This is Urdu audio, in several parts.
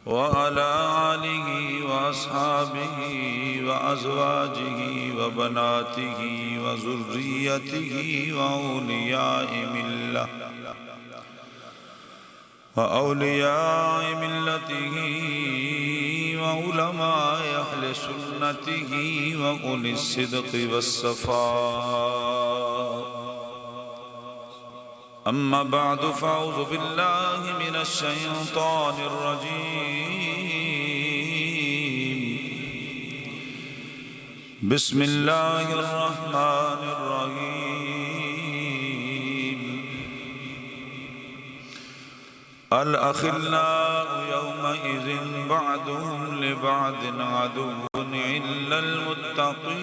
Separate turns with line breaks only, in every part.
وعلى آله وأصحابه وأزواجه وبناته وذريته وأولياء ملته وعلماء أهل سنته وأولي الصدق والصفاء. أما بعد فأعوذ بالله من الشيطان الرجيم. بسم الله الرحمن الرحيم. الأخلاء يومئذ بعضهم لبعض عدو إلا المتقين.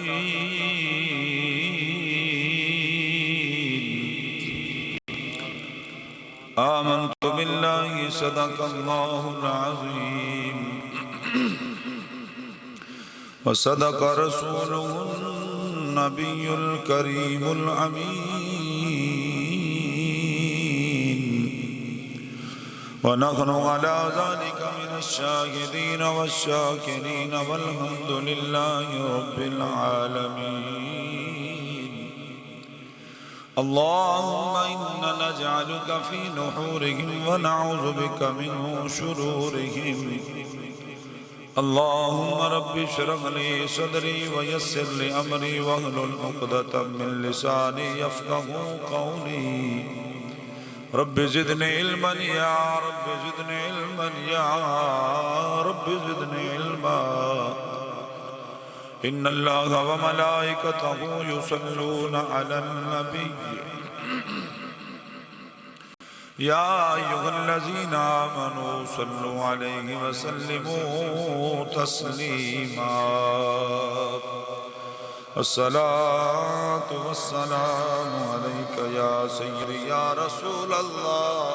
آمنت بالله صدق الله العظيم وصدق رسوله النبي الكريم الأمين. ونحن على ذلك من الشاهدين والشاكرين والحمد لله رب العالمين. اللهم إنا نجعلك في نحورهم ونعوذ بك من شرورهم. اللهم رب اشرح لي صدري ويسر لي أمري واحلل عقدة من لساني يفقهوا قولي. رب زدني علما يا رب زدني علما يا رب زدني علما. إن الله وملائكته يصلون على النبي يا أيها الذين آمنوا صلوا عليه وسلموا تسليما. الصلاة والسلام عليك يا سيدي يا رسول الله.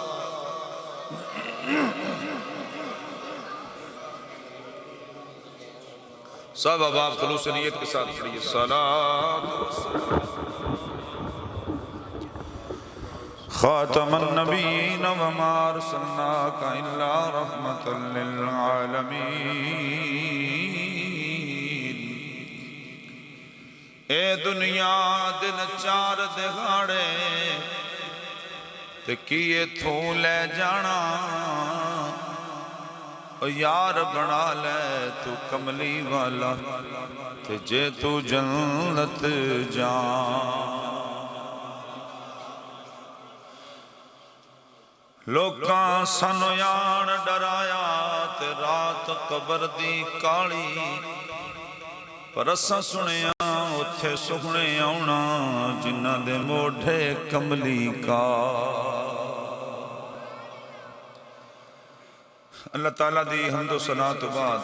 سب اب خلوص نیت کے ساتھ پڑھیے. الصلاة خاتم النبیین وما ارسلناک الا رحمة للعالمین. اے دنیا دن چار دہاڑے تے کیے تھو لے جانا. یار بنا لے تو کملی والا تے جے تو جنت جان. لوکاں سانو یان ڈرایا تے رات قبر دی کالی. پر اساں سنیا اتھے سہنے آونا جنہ دے موڑھے کملی کا. اللہ تعالیٰ دی حمد و ثنا تو بعد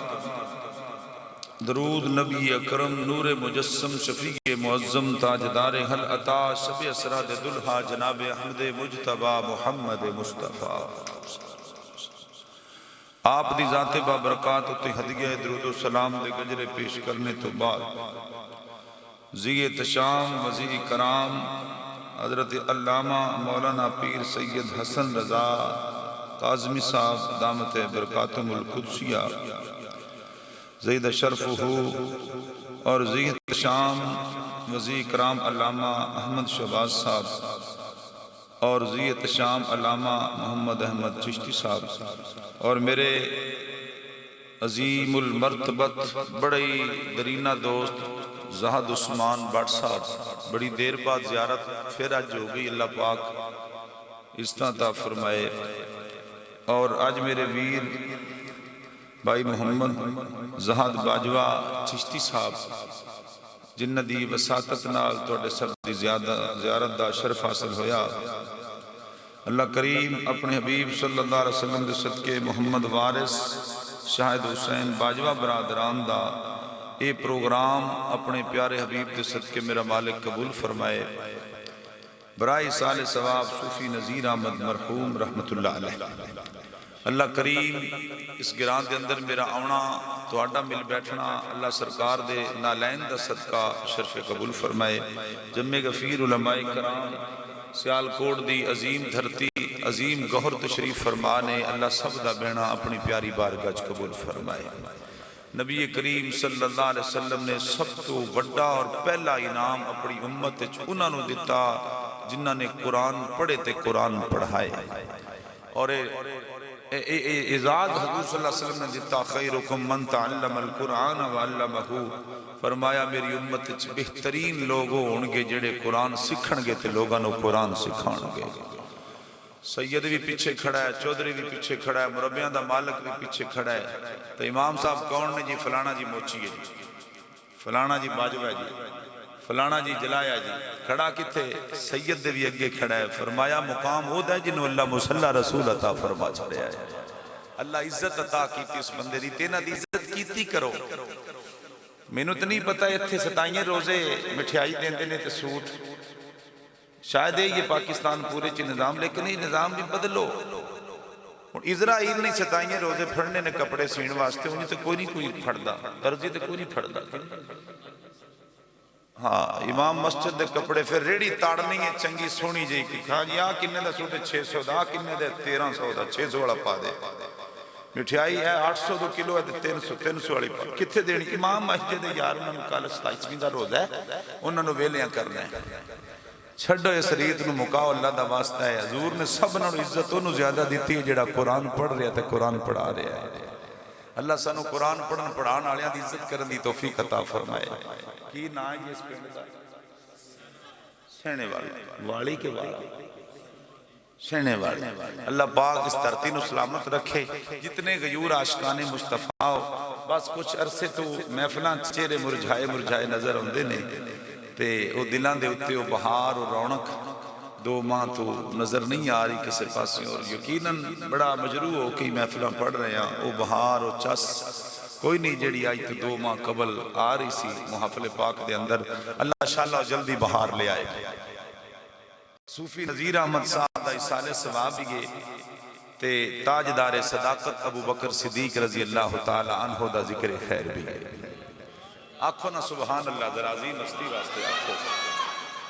درود نبی اکرم نور مجسم شفیع معظم تاجدار حل عطا شب اسرا دے دلہا جناب احمد مجتبی محمد مصطفیٰ. آپ دی ذات بابرکات تے ہدیہ درود و سلام دے گجرے پیش کرنے تو بعد زی تشام وزیر کرام حضرت علامہ مولانا پیر سید حسن رضا قاظمی صاحب دامت برکاتم القدسیہ زید شرفہ اور زید شام وزیر کرام علامہ احمد شہباز صاحب اور زید شام علامہ محمد احمد چشتی صاحب اور میرے عظیم المرتبت بڑی درینہ دوست زہد عثمان بٹ صاحب. بڑی دیر بعد زیارت پھر آج ہو گئی. اللہ پاک استعطا فرمائے. اور آج میرے ویر بھائی محمد زہد باجوہ چشتی صاحب جنہ دی وساطت نال توڑے سب دی زیارت دا شرف حاصل ہویا. اللہ کریم اپنے حبیب صلی اللہ علیہ وسلم دے صدقے محمد وارث شاہد حسین باجوہ برادران دا اے پروگرام اپنے پیارے حبیب دے صدقے میرا مالک قبول فرمائے. برائی سال ثواب صوفی نذیر احمد مرحوم رحمت اللہ علیہ. اللہ کریم اس گران دے اندر میرا آونا تو آڈا مل بیٹھنا اللہ سرکار دے نالین دا صدقہ شرف قبول فرمائے. جمع غفیر علماء کرام سیال کوٹ دی عظیم دھرتی عظیم گہر تشریف فرما نے اللہ سب دا بینا اپنی پیاری بارگاہ وچ قبول فرمائے۔ نبی کریم صلی اللہ علیہ وسلم نے سب تو بڑا اور پہلا انعام اپنی امت وچ انہاں نوں دتا جنہاں نے قرآن پڑھے تے قرآن پڑھائے، اور اعزاز حضور صلی اللہ علیہ وسلم نے دیتا خیرکم من تعلم القرآن وعلمہ، فرمایا میری امت وچ بہترین لوگ ہونگے جڑے قرآن سکھن گے تے لوگاں نوں قرآن سکھان گے۔ سید بھی پیچھے کھڑا ہے، چودھری بھی پیچھے کھڑا ہے، مربیاں دا مالک بھی پیچھے کھڑا ہے، تو امام صاحب کون نے جی؟ فلانا جی موچی ہے جی، فلانا جی باجوہ ہے جی، فلانا جی جلایا جی، کھڑا کتے؟ سید دے بھی اگے کھڑا ہے۔ فرمایا مقام ہو دا ہے جنہوں اللہ مصلی رسول عطا فرما چھڑے ہے، اللہ عزت عطا کیتی اس بندے دی، تینا دی عزت کیتی کرو۔ میں نو تو نہیں پتا اتھے 27 روزے مٹھائی دین دینے تے سوٹ، شاید ہے یہ پاکستان پورے چی نظام، لیکن یہ نظام بھی بدلو۔ اسرائیل نہیں 27 روزے پھڑنے نے کپڑے سین واسطے، انہیں تو کوئی نہیں پھڑدا، درزی تو کوئی نہیں پھڑدا۔ ہاں امام مسجد دے کپڑے پھر ریڑی تاڑنی ہے چنگی سونی جی کی، کہا جی آہ کنے دا سوٹے 600 دا، کنے دے 1300 دا، 600 والا پا دے۔ مٹھائی ہے 800 دو کلو ہے 300 والی پا کتھے دینی؟ امام مسجد یار انہوں نے کال 27 دا روز ہے، انہوں نے ویلیاں کرنا ہے۔ چھڑو اس ریت نو مکاؤ، اللہ دا واسطہ ہے۔ حضور نے سب نو عزت انہوں زیادہ دیتی ہے جڑا قرآن پڑھ رہا ہے تے قرآن پڑھا رہا ہے۔ اللہ سانو قرآن پڑھن پڑھان آلیاں دی عزت کرن دی توفیق عطا فرمائے۔ کی نا ہے اس پینڈ دا؟ سینے والی والی کے والی سینے والی۔ اللہ پاک اس دھرتی نو سلامت رکھے، جتنے غیور عاشقان مصطفیٰ ہو، بس کچھ عرصے تو محفلاں چہرے مرجھائے نظر ہوندے نے، تے او دلان دے اتے او بہار اور رونق 2 ماہ تو نظر نہیں آ رہی کسی پاسی، اور یقیناً بڑا مجروح ہو کہ محفلہ پڑھ رہے ہیں، او بہار اور چس کوئی نہیں جڑی آئی تو 2 ماہ قبل آ رہی سی محفل پاک دے اندر۔ اللہ انشاءاللہ جلدی بہار لے آئے۔ صوفی نذیر احمد صاحب دا اصالِ ثواب بھی گئے تے تاجدار صداقت ابو بکر صدیق رضی اللہ تعالی عنہ دا ذکر خیر بھی گئے۔ آنکھو نا سبحان اللہ، ذرا عظیم ہستی واسطے آنکھو۔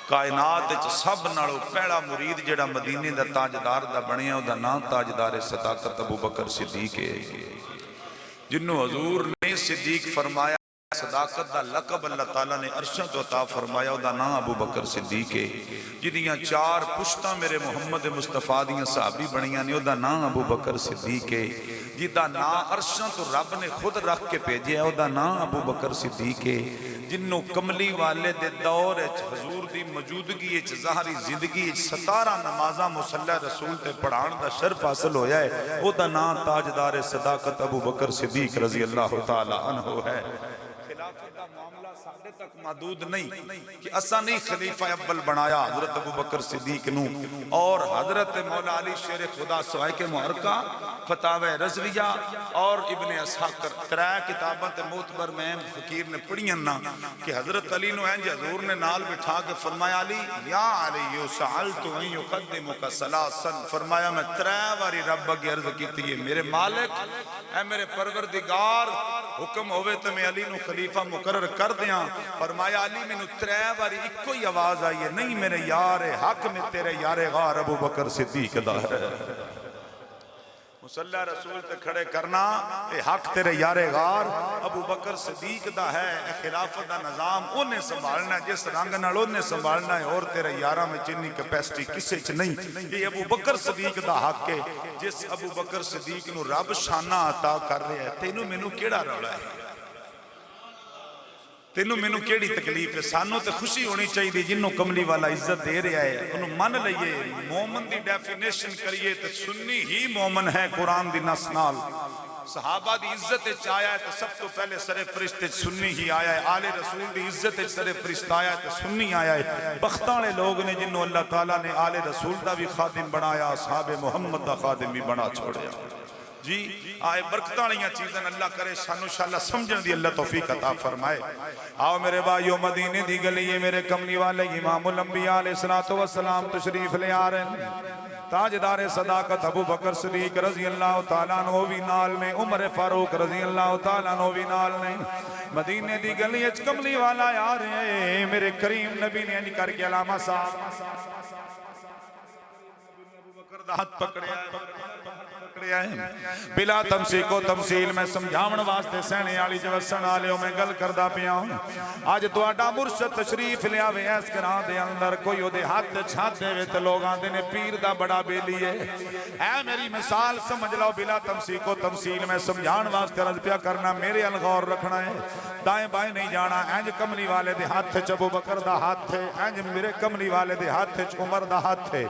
کائنات سب نالو پہلا مرید جڑا مدینے دا تاجدار دا بنیا، دا نام تاجدار صداقت ابو بکر صدیق ہے، جنہوں حضور نے صدیق فرمایا۔ صداقت دا لقب اللہ تعالیٰ نے عرشوں تو عطا فرمایا، دا نام ابو بکر صدیق ہے۔ جنہیاں 4 پشتہ میرے محمد مصطفیٰ دیاں صحابی بنیاں نے، دا نام ابو بکر صدیق ہے۔ جدا نام عرشوں تو رب نے خود رکھ کے بھیجے ہے، دا نام ابو بکر صدیق ہے۔ جنہوں کملی والے دے دور حضور دی موجودگی ظاہری زندگی 17 نمازاں مصلی رسول تے پڑھان دا شرف حاصل ہویا ہے، او دا نام تاجدار صداقت ابو بکر صدیق رضی اللہ تعالی عنہ ہے۔ خلافت کا معاملہ ساڑھے تک محدود نہیں کہ اسا نہیں خلیفہ اول بنایا حضرت ابو بکر صدیق نو، اور حضرت مولا علی شیر خدا سوائے کے محرکہ، فتاوہ رضویہ اور ابن اسحاق 3 کتاباں تے معتبر میں فقیر نے پڑھیاں نا کہ حضرت علی نو ہیں حضور نے نال بٹھا کے فرمایا علی یا علی سألتو ان یقدمک ثلاثا، فرمایا میں 3 باری رب کی عرض کیتی ہے میرے مالک اے میرے پروردگار، حکم ہوئے تو میں علی نو خلیفہ مقرر کر دیاں۔ فرمایا علی میں نو 3 باری ایک کوئی آواز آئی ہے، نہیں میرے یار حق میں تیرے یار غار ابو بکر صدیق دا ہے۔ مصلی رسول تے کھڑے کرنا اے حق تیرے یار غار ابو بکر صدیق دا ہے۔ اے خلافت دا نظام انہیں سنبھالنا ہے، جس رنگ نال انہیں سنبھالنا ہے، اور تیرے یارہ میں چنی کیپیسٹی کسے چ نہیں۔ یہ ابو بکر صدیق دا حق ہے، جس ابو بکر صدیق نو رب شانہ عطا کر رہے ہیں۔ تینوں مینوں کیڑا روڑا ہے؟ تینوں مینوں کیڑی تکلیف ہے؟ سانوں تے خوشی ہونی چاہیے جنہوں کملی والا عزت دے رہا ہے، انہوں من لئیے۔ مومن دی ڈیفینیشن کریے تو سنی ہی مومن ہے قرآن دی نص نال۔ صحابہ دی عزت چاہیا ہے تو سب تو پہلے سر فرشتے سنی ہی آیا ہے، آل رسول دی عزت سر فرشت آیا ہے تو سنی آیا ہے۔ بختانے لوگ نے جنہوں اللہ تعالیٰ نے آل رسول دا بھی خادم بنایا، اصحاب محمد دا خادم بھی بنا چھوڑیا۔ جی آئے برکتانیاں چیزیں اللہ کرے شانو شاءاللہ سمجھن دی اللہ توفیق عطا فرمائے۔ آؤ میرے بھائیو مدینے دی گلیے میرے کملی والے امام الانبیاء علیہ السلام تشریف لے آ رہے ہیں۔ تاجدار صداقت ابو بکر صدیق رضی اللہ تعالیٰ عنہ بھی نال نے، عمر فاروق رضی اللہ تعالیٰ عنہ بھی نال نے۔ مدینے دی گلیے کملی والا آ رہے ہیں، میرے کریم نبی نے کر کے علامہ صاحب ہاتھ پکڑیا بلا تمسیک و تمثیل میں سمجھاون واسطے سہنے والی جو وسن والےو میں گل کردا پیا اج تہاڈا مرشد تشریف لیا وے اس گھراں دے اندر کوئی او دے ہاتھ چھات دے وے تے لوگ آندے نے پیر دا بڑا بیلی ہے اے میری مثال سمجھ لو بلا تمسیک و تمثیل میں سمجھاون واسطے عرض پیا کرنا میرے ال غور رکھنا ہے دائیں بائیں نہیں جانا انج کملی والے دے ہاتھ چ ابو بکر دا ہاتھ ہے انج میرے کملی والے دے ہاتھ چ عمر دا ہاتھ ہے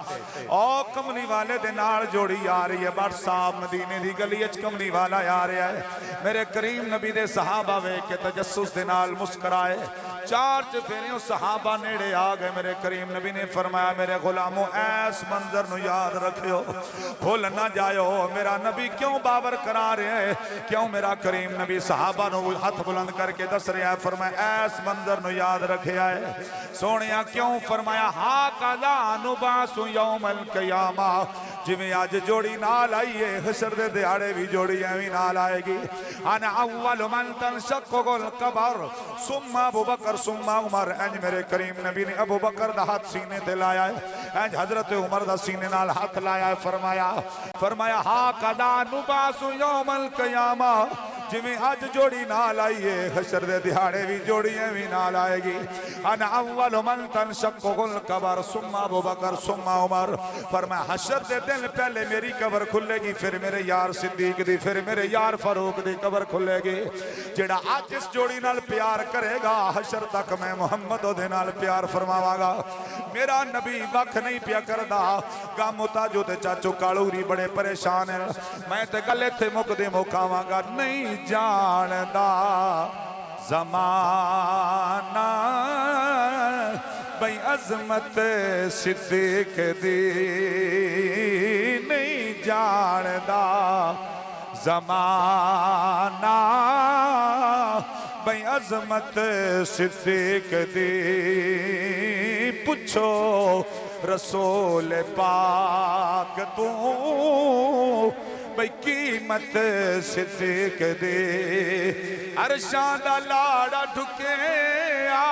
او کملی والے دے نال جوڑی آ رہی ہے بڑ صاحب مدینے دی گلی اچ کملی والا آ رہا ہے میرے کریم نبی دے صحابہ ویکھ کے تجسس دے نال مسکرائے چار چفیریوں صحابہ نیڑے آ گئے میرے کریم نبی نے فرمایا میرے غلاموں ایس منظر نو یاد رکھو بھول نہ جائیو میرا نبی کیوں باور کرا رہے ہیں کیوں میرا کریم نبی صحابہ نو ہاتھ بلند کر کے دس رہا ہے فرمایا ایس منظر نو یاد رکھے آئے سونیا کیوں فرمایا ہاکذا نبعث یوم القیامہ جویں آج جوڑی نال آئیے حشر دے دیاڑے بھی جوڑی ایویں نال آئے گی انا اول من تنشقق القبر ثم ابو بکر ثم عمر انج میرے کریم نبی نے ابو بکر دا ہاتھ سینے تے لایا ہے انج حضرت عمر دا سینے نال ہاتھ لایا ہے فرمایا ہاکذا نبعث یوم القیامہ جویں آج جوڑی نال آئیے حشر دے دیاڑے بھی جوڑی ایویں نال آئے گی انا اول من تنشقق القبر ثم ابو بکر ثم عمر فرمایا حشر دے دن پہلے میری قبر کھلے گی پھر میرے یار صدیق دی پھر میرے یار فاروق دی قبر کھلے گی جڑا آج اس جوڑی نال پیار کرے گا حشر تک میں محمد دے نال پیار فرماواں گا میرا نبی وقت نہیں پیا کردا گامو تاجو تے چاچو کالوری بڑے پریشان ہیں میں تے گل ایتھے مکدے مکاواں گا نہیں جاندا زمانہ بھئی عظمت صدیق دی نہیں جاندا زمانہ بھئی عظمت صدیق دی پوچھو رسول پاک تو بھئی قیمت صدیق دی عرشاں دا لاڑا ڈھکیا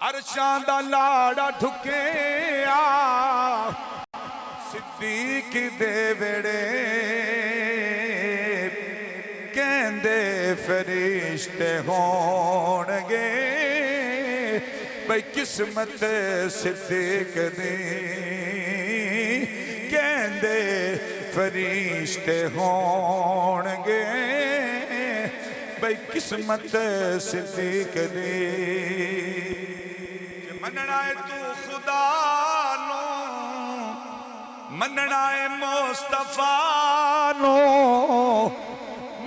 عرشاں دا لاڑا ڈھکیا صدیق دے ویڑے کہندے فرشتے ہونگے بھئی قسمت صدیق دی کہندے فرشتے ہونگے بھئی قسمت صدیق دی مننا ہے تو خدا نو مننا ہے مصطفیٰ نو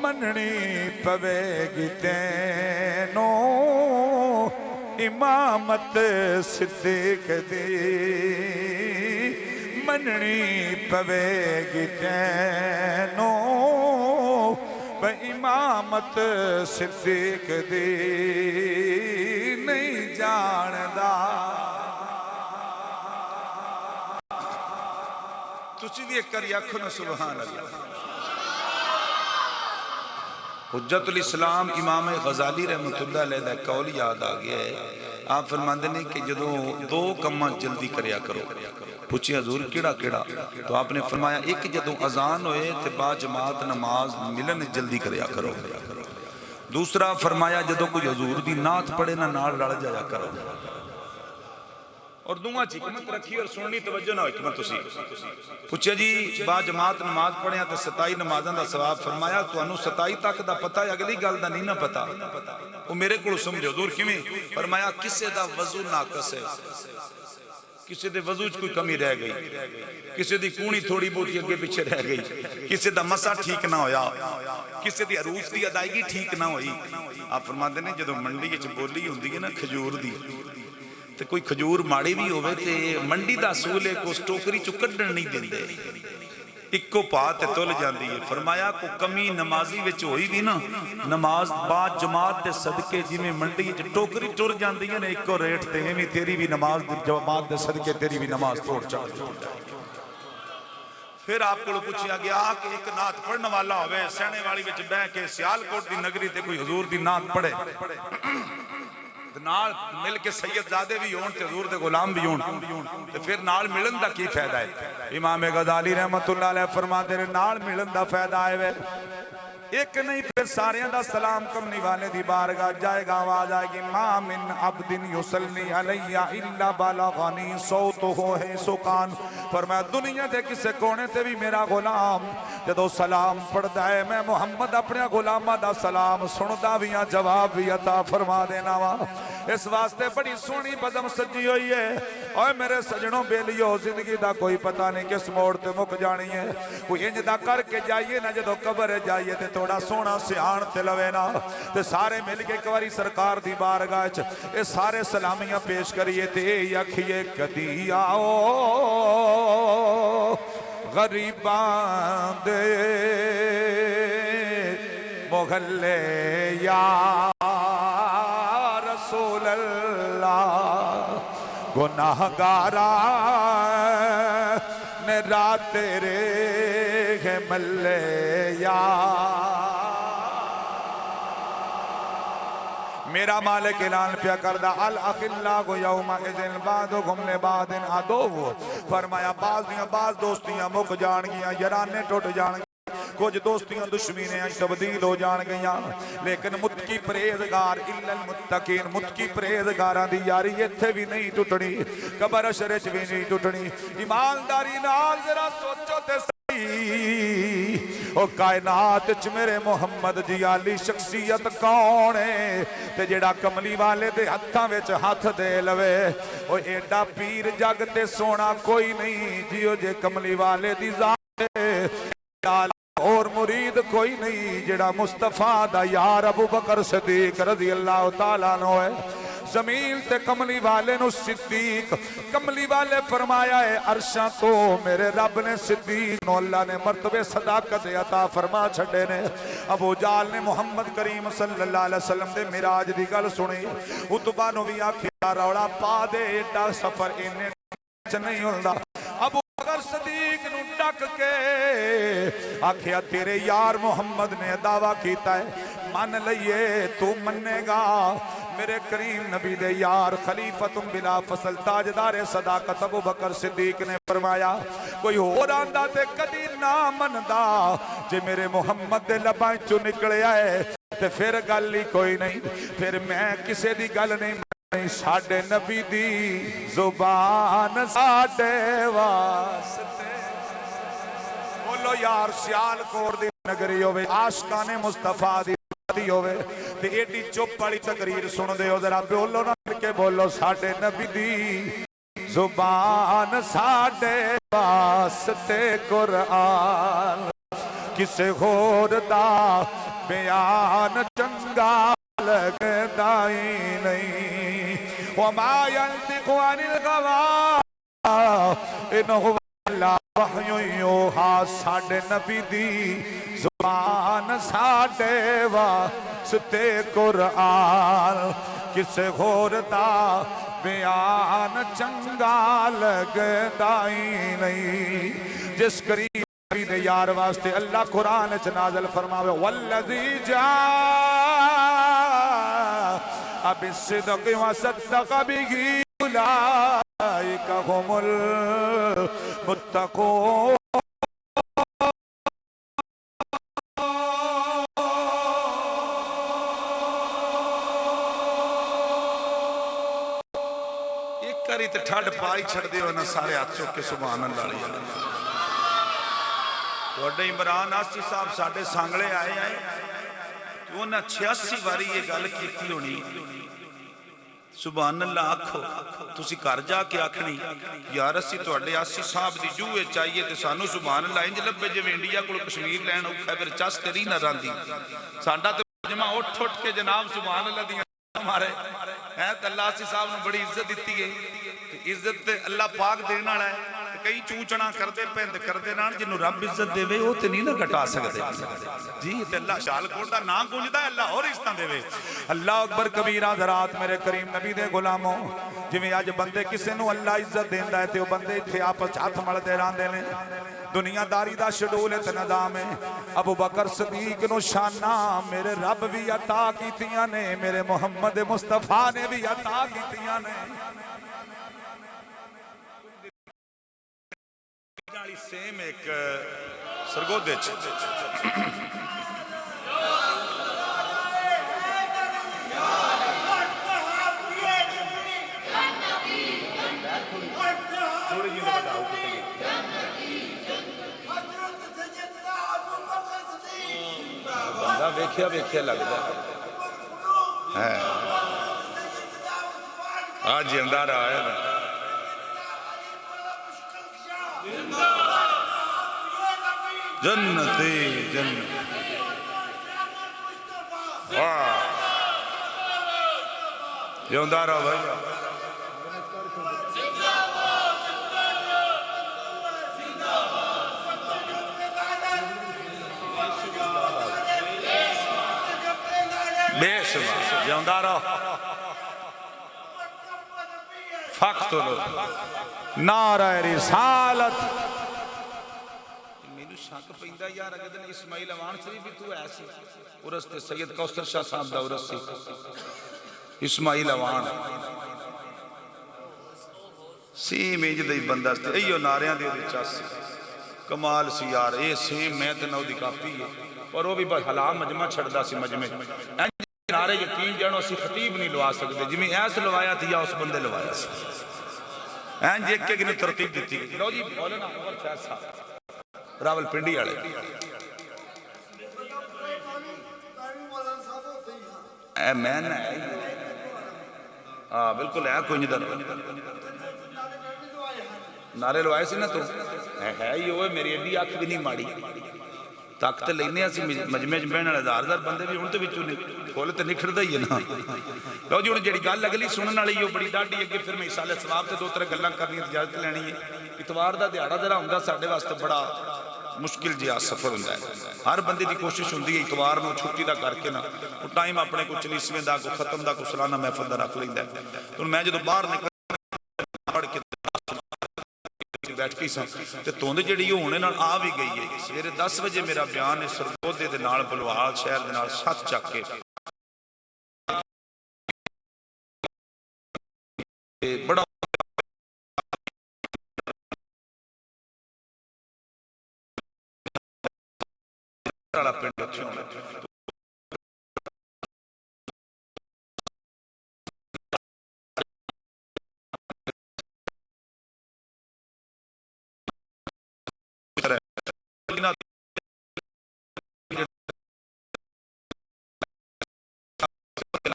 مننی پوے گی تینو امامت صدیق دی مننی پوے گی تینو امامت صدیق دی نہیں جاندا تسی بھی ایک کری آکھو نا سبحان اللہ حجت الاسلام امام غزالی رحمت اللہ علیہ دا قول یاد آ گیا ہے آپ فرماندے نے کہ جدوں دو کماں جلدی کریا کرو پوچھے حضور کیڑا کیڑا تو آپ نے فرمایا ایک جدوں اذان ہوئے تے با جماعت نماز ملن جلدی کریا کرو دوسرا فرمایا جدوں کوئی حضور دی نعت پڑھے نہ نال رل جایا کرو اور دعا چ حکمت رکھی اور سننی توجہ نہ حکمت تسی پوچھے جی با جماعت نماز پڑھیا تے 27 نمازاں دا ثواب فرمایا تانوں 27 تک دا پتہ ہے اگلی گل دا نہیں نہ پتہ او میرے کول سمجھو حضور کیویں فرمایا کسے دا وضو ناقص ہے کسی دے وضو چ کوئی کمی رہ گئی کسی دی کونی تھوڑی بہت اگے پیچھے رہ گئی کسی دا مسا ٹھیک نہ ہویا کسی دی عروس دی ادائیگی ٹھیک نہ ہوئی آپ فرماندے نے جدوں منڈی وچ بولی ہوندی ہے نا کھجور دی تے کوئی کھجور ماڑی بھی ہوئے تے منڈی دا اصول ہے کو ٹوکری چوں کڈن نہیں دیندے اکو پا تے تل جاندی ہے فرمایا کو کمی نمازی وچ ہوئی بھی نا نماز با جماعت دے صدقے جویں منڈی وچ ٹوکری ٹر جاندی ہے نا اکو ریٹ تے ایویں تیری بھی نماز جماعت دے صدقے تیری بھی نماز ٹر جاندی پھر آپ کو پوچھا گیا کہ ایک نعت پڑھنے والا ہوئے سینے والی وچ بیٹھ کے سیالکوٹ دی نگری تے کوئی حضور دی نعت پڑھے نال مل کے سیدزادے بھی ہون تے حضور دے غلام بھی ہون تے پھر نال ملن دا کی فائدہ ہے؟ امام غزالی رحمت اللہ علیہ فرماتے ہیں نال ملن دا فائدہ ہے ایک نہیں پھر ساریاں دا سلام کملی والے دی بارگاہ جائے گا، آواز آئے گی ما من عبد یصلی علیہ الا بلغنی صوتہ ہے سکان. فرمایا دنیا دے کسے کونے تے بھی میرا غلام جدو سلام پڑھدا ہے میں محمد اپنے غلامہ دا سلام سندا بھی ہاں جواب بھی عطا فرما دینا وا. اس واسطے بڑی سونی بدم سجی ہوئی ہے. اوے میرے سجنوں بیلیو زندگی دا کوئی پتہ نہیں کس موڑ تے مک جانی ہے. کوئی انج دا کر کے جائیے نا جدو قبر جائیے تے تھوڑا سونا سیان تے لوے نا تے سارے مل کے ایک واری سرکار دی بارگاہ چ اے سارے سلامیاں پیش کریے تے آکھیے کدی آؤ غریباں دے محلے یا رسول اللہ گناہگارا نے رات تیرے ملے یا میرا مالک اعلان پیا کردہ الاخلاء یوم اذن بعضهم لبعض عدو. فرمایا بعض دوستیاں مک جان گیاں یارانے ٹوٹ جان گیاں کچھ دوستیاں دشمنیاں تبدیل ہو جان گیاں لیکن متقی پرہیزگار الا المتقین متقی پرہیزگاراں دی یاری ایتھے بھی نہیں ٹوٹنی قبر اشر وچ بھی نہیں ٹوٹنی. ایمانداری نال ذرا سوچو تے او کائنات چ میرے محمد جی عالی شخصیت کون ہے تے جڑا کملی والے دے ہتھاں وچ ہاتھ دے لوے او ایڈا پیر جگ تے سونا کوئی نہیں جیو جے کملی والے دی ذات اور مرید کوئی نہیں جڑا مصطفیٰ دا یار ابو بکر صدیق رضی اللہ تعالیٰ عنہ ہے. زمین تے کملی والے نو صدیق کملی والے فرمایا ہے عرشاں تو میرے رب نے صدیق نو اللہ نے مرتبے صداقت عطا فرما چھڑے نے. ابو جال نے محمد کریم صلی اللہ علیہ وسلم دے معراج دی گل سنی عتبہ نو بھی آکھیا روڑا پا دے ایڈا سفر انہیں نہیں ہوندا. ابو بکر صدیق نو ڈک کے آکھیا تیرے یار محمد نے دعویٰ کیتا ہے مان لئیے تو مننے گا میرے کریم نبی دے یار خلیفت بلا فصل تاجدار صداقت ابو بکر صدیق نے فرمایا کوئی اور آندہ تے کدی نہ مندا جے میرے محمد دے لبائیں چو نکلے آئے تے پھر گل ہی کوئی نہیں پھر میں کسے دی گل نہیں ساڑھے نبی دی زبان ساڑھے واسطے. بولو یار سیال کور دی نگری ہوئے عاشقان مصطفیٰ دی ہوئے تے ایڈی چپ والی تقریر سن دے ہو ذرا بولو نہ مل کے بولو ساڑھے نبی دی زبان ساڑھے واسطے قرآن کسے غور دا بیان چنگا لگدا ہی نہیں. وما ينطق عن الهوى ان هو الا وحی یوحی. ساڈے نبی دی زبان ساڈے واسطے قرآن کسے غور دا بیان چنگا لگدا ہی نہیں. جس قریب دے یار واسطے اللہ قرآن وچ نازل فرماوے والذی بالصدق وصدق به اولئک هم المتقون. ایک کری تے ٹھڈ پائی چھڑ دیو نا سارے ہاتھ چوک کے سبحان اللہ. وڈے عمران آسی صاحب ساڈے سانگلے آئے انہاں 86 واری یہ گل کیتی ہونی سبحان اللہ آکھو تسی گھر جا کے آکھنی یار اسی تواڈے آسی صاحب دی جوئے چاہیے تے سانو سبحان اللہ انج لبے جویں انڈیا کول کشمیر لین اوکھا پھر چس تیری نہ راندی ساڈا تے جمع اٹھ کے جناب سبحان اللہ دی ہمارے ہیں تے اللہ آسی صاحب نے بڑی عزت دتی ہے عزت تے اللہ پاک دین والا ہے کئی چوچنا کردے پہند کردے نان جنہوں رب عزت دے وے وہ تے نہیں نہ گھٹا سکتے جی تے اللہ شال کوٹ دا نام گونجدا ہے اللہ اور عزتاں دے وے اللہ اکبر کبیرہ حضرات میرے کریم نبی دے غلاموں جویں اج بندے کسے نو اللہ عزت دیندا ہے تے او بندے ایتھے آپس ہاتھ ملدے راندے نے دنیا داری دا شڈول تے نظام ہے ابو بکر صدیق نو شانہ میرے رب بھی عطا کیتیاں نے میرے محمد مصطفیٰ نے بھی عطا کیتیاں نے سیم ایک سرگودے بندہ ویکھیا ویکھیا لگدا ہے آج اندر آیا نا جنتی جنت یہ اندر آ بھائی بے شبہ جاندہ رہو فقتلو نعرہ رسالت میرے شاک پہندہ یار اگر دن اسماعیل اوان سے بھی تو ایسی ارست سید کوثر شاہ صاحب دا ارستی اسماعیل اوان سیم ایج دے بندہ ستے ایو ناریاں دے چاس کمال سی یار اے سیم میں تے نو دی کاپی ہے اور وہ بھی بس حلام مجمع چھڑ دا سی مجمع نعرے یقین جانو اسی خطیب نہیں لوا سکتے جی میں ایس لوایا تھی یا اس بندے لوایا سی این جی ایک کے گنے ترتیب دیتی گئی لو جی مولانا عمر فیض صاحب راول پنڈی آڑے اے میں نہ ہے بالکل ہے کوئی نہیں در نعرے لوائے سی نا تو ہے یہ ہوئے میری ایڈی آنکھ بھی نہیں ماڑی طاقت لینے ہیں مجمع بہن ہزار بندے بھی انتے بچوں نے کھولے تے نکھڑ دا ہی ہے نا لو جی انہیں جڑی گال لگلی سنن والی یہ بڑی ڈاڈی ہے کہ پھر میں عیسیٰ علیہ السلام تے دو طرح گلاں کرنی اجازت لینی ہے اتوار دا دیہڑا ذرا ہوندا ساڈے واسطے بڑا مشکل جہا سفر ہوندا ہے ہر بندے دی کوشش ہوندی ہے اتوار نو چھٹی دا کر کے نا وہ ٹائم اپنے کو چلیسویں دا کو ختم دا کو سالانہ محفل دا رکھ لیندا ہے تو میں جدوں باہر نکل پڑھ کے بیٹھ کے تے توند جڑی ہونے نال آ بھی گئی ہے سویرے 10 بجے میرا بیان ہے سرگودے دے نال بلوال شہر دے نال ساتھ چک کے بڑا بڑا پنڈ اچھا ہونا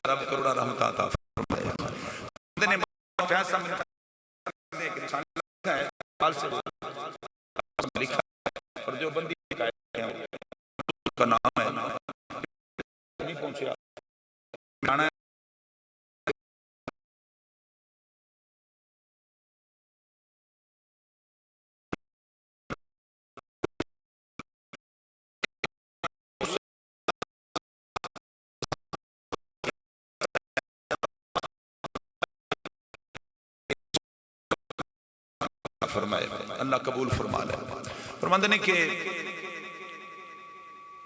رب کروڑا رحمت آتا فرمائے بندے نے فیصلہ میں نے کہ نشان لکھا ہے حال سے لکھا ہے اور جو بندی لکھا ہے کا نام ہے نہیں پہنچیا جانا ہے فرمائے اللہ قبول فرما لے فرماندے نے کہ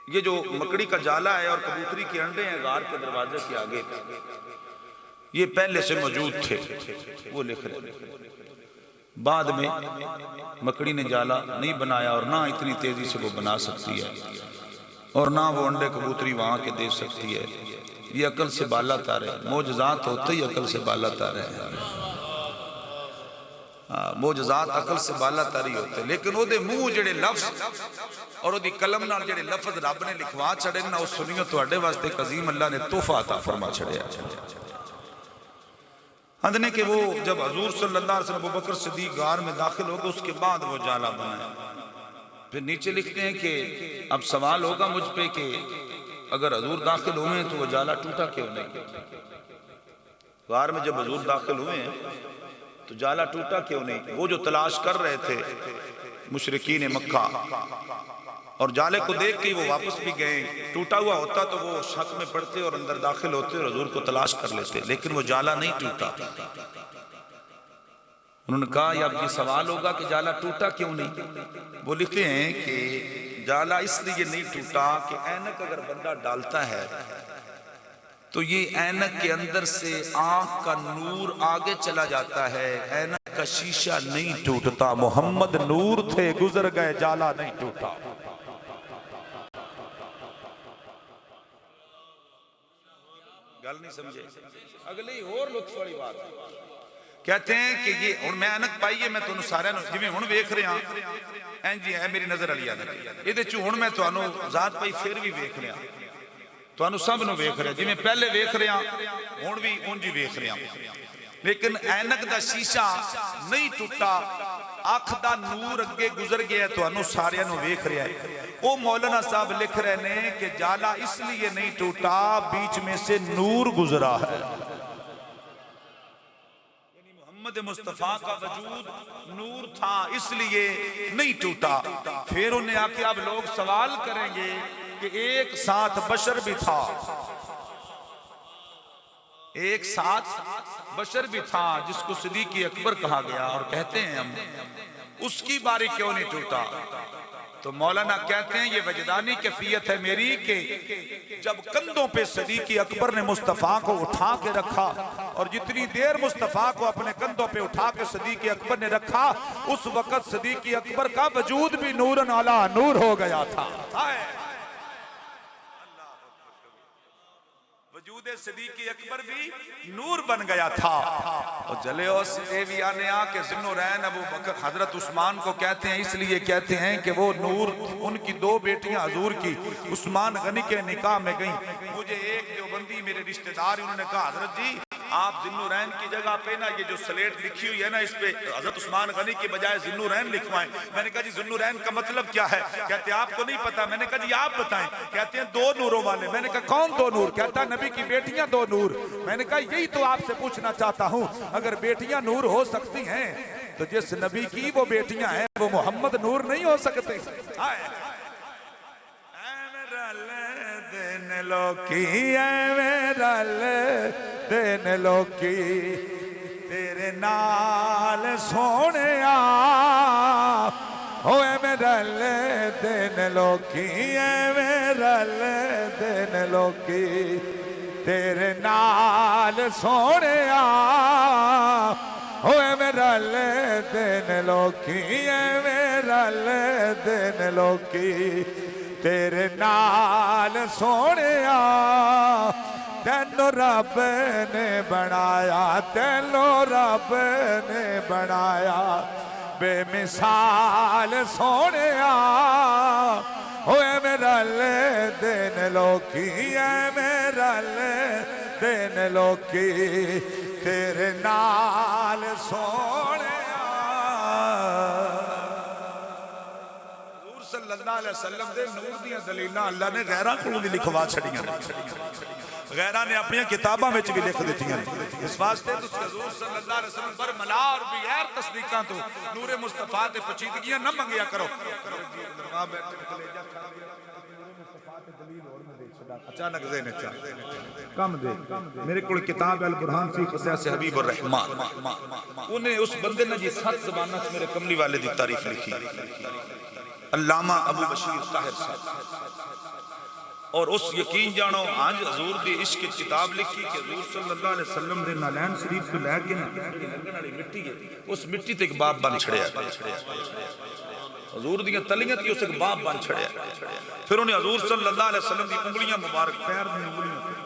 یہ جو مکڑی کا جالا ہے اور کبوتری کے انڈے ہیں غار کے دروازے کے آگے یہ پہلے سے موجود تھے وہ لکھ رہے بعد میں مکڑی نے جالا نہیں بنایا اور نہ اتنی تیزی سے وہ بنا سکتی ہے اور نہ وہ انڈے کبوتری وہاں کے دے سکتی ہے یہ عقل سے بالا تارے معجزات ہوتے ہی عقل سے بالا تارے ہیں معجزات عقل سے بالا تاری ہوتے لیکن وہ دے منہ جڑے لفظ اور وہ دی قلم نال جڑے لفظ رب نے لکھوا چھڑے نا اس سنیوں تو اڈے واسطے قظیم اللہ نے تحفہ عطا فرما چھڑے اندنے کہ وہ جب حضور صلی اللہ علیہ وسلم ابو بکر صدیق غار میں داخل ہوگا اس کے بعد وہ جالا بنایا پھر نیچے لکھتے ہیں کہ اب سوال ہوگا مجھ پہ کہ اگر حضور داخل ہوئے ہیں تو وہ جالا ٹوٹا کیوں نہیں غار میں جب حضور داخل ہوئے ہیں تو تو جالا ٹوٹا کیوں نہیں؟ وہ جو تلاش کر رہے تھے مشرکین مکہ، اور جالے کو دیکھ کے وہ واپس بھی گئے، ٹوٹا ہوا ہوتا تو وہ شک میں پڑتے اور اندر داخل ہوتے اور حضور کو تلاش کر لیتے، لیکن وہ جالا نہیں ٹوٹا۔ انہوں نے کہا یا اب یہ سوال ہوگا کہ جالا ٹوٹا کیوں نہیں؟ وہ لکھتے ہیں کہ جالا اس لیے نہیں ٹوٹا کہ اینک اگر بندہ ڈالتا ہے تو یہ اینک کے اندر سے آنکھ کا نور آگے چلا جاتا ہے، اینک کا شیشہ نہیں ٹوٹتا۔ محمد نور تھے، گزر گئے، جالا نہیں ٹوٹا۔ گل نہیں سمجھے؟ اگلی اور لطف والی بات کہتے ہیں کہ یہ ہن میں اینک پائیے، میں تانوں سارے جویں ہن ویکھ رہا این جی ہے میری نظر علی اینک، یہ چ ہن میں تانوں ذات پائی پھر بھی ویکھ رہا، تانوں سب نو ویکھ رہا، جویں پہلے ویکھ رہا ہن بھی اونج ہی ویکھ رہا، لیکن اینک دا شیشہ نہیں ٹوٹا، اکھ دا نور اگے گزر گیا، تانوں سارے نو ویکھ رہا ہے۔ وہ مولانا صاحب لکھ رہے ہیں کہ جالا اس لیے نہیں ٹوٹا، بیچ میں سے نور گزرا ہے، محمد مصطفیٰ کا وجود نور تھا اس لیے نہیں ٹوٹا۔ پھر انہیں آکے اب لوگ سوال کریں گے کہ ایک ساتھ بشر بھی تھا، ایک ساتھ بشر بھی تھا جس کو صدیق اکبر کہا گیا، اور کہتے ہیں ہم اس کی باری کیوں نہیں ٹوٹا؟ تو مولانا کہتے ہیں یہ وجدانی کیفیت ہے میری کہ جب کندھوں پہ صدیق اکبر نے مصطفیٰ کو اٹھا کے رکھا، اور جتنی دیر مصطفیٰ کو اپنے کندھوں پہ اٹھا کے صدیق اکبر نے رکھا، اس وقت صدیق اکبر کا وجود بھی نورن علی نور ہو گیا تھا۔ وجود صدیق اکبر بھی نور بن گیا تھا۔ اور جلیوس دیویانے آکے ذوالنورین ابو بکر حضرت عثمان کو کہتے ہیں، اس لیے کہتے ہیں کہ وہ نور، ان کی دو بیٹیاں حضور کی عثمان غنی کے نکاح میں گئیں۔ مجھے ایک دیوبندی میرے رشتہ دار انہوں نے کہا حضرت جی آپ ذوالنورین کی جگہ پہ نا یہ جو سلیٹ لکھی ہوئی ہے نا اس پہ حضرت عثمان غنی کی بجائے ذوالنورین لکھوائیں۔ میں نے کہا جی ذوالنورین کا مطلب کیا ہے؟ کہتے ہیں آپ کو نہیں پتا۔ میں نے کہا جی آپ بتائیں۔ کہتے ہیں دو نوروں والے۔ میں نے کہا کون دو نور؟ کہتا ہے نبی کی بیٹیاں دو نور۔ میں نے کہا یہی تو آپ سے پوچھنا چاہتا ہوں، اگر بیٹیاں نور ہو سکتی ہیں تو جس نبی کی وہ بیٹیاں ہیں وہ محمد نور نہیں ہو سکتے؟ دین لوکی اے میرا دین لوکی تیرے نال سونے ہوئے میرا دین لوکی اے میرا دین لوکی تیرے نال سونے ہوئے میرا دین لوکی اے میرا دین لوکی تیرے نال سونیا تینو رب نے بنایا تینو رب نے بنایا بے مثال سونیا ہوئے میرا دین لوکی اے میرا دین لوکی تیرے نال سونیا۔ صلی اللہ علیہ وسلم دے نور دیاں دلیلہ اللہ نے غیرہ کو بھی لکھوا چھڑیاں، غیرہ نے اپنی کتاباں میں بھی لکھ دیتی ہیں۔ اس واسطے تو حضور صلی اللہ علیہ وسلم برملا اور بغیر تصدیقاں تو نور مصطفیٰ تے پچیدگیاں نہ منگیا کرو۔ اچانک ذہن کم دے میرے کوئی کتاب البرہان فی قصص حبیب الرحمن، انہیں اس بندے نے جی 7 زبانہ سے میرے کملی والے دی تعریف لکھی، علامہ ابو بشیر طاہر صاحب، اور اس یقین جانو آج حضور دی عشق کی کتاب لکھی کہ حضور صلی اللہ علیہ وسلم دے نالین شریف کو لے کے مٹی ہے، اس مٹی تے ایک باب بن چھڑیا، حضور دیاں تلیاں تھی اس ایک باب بن چھڑیا، پھر انہیں حضور صلی اللہ علیہ وسلم دی انگلیاں مبارک، پیر دی انگلیاں تھے،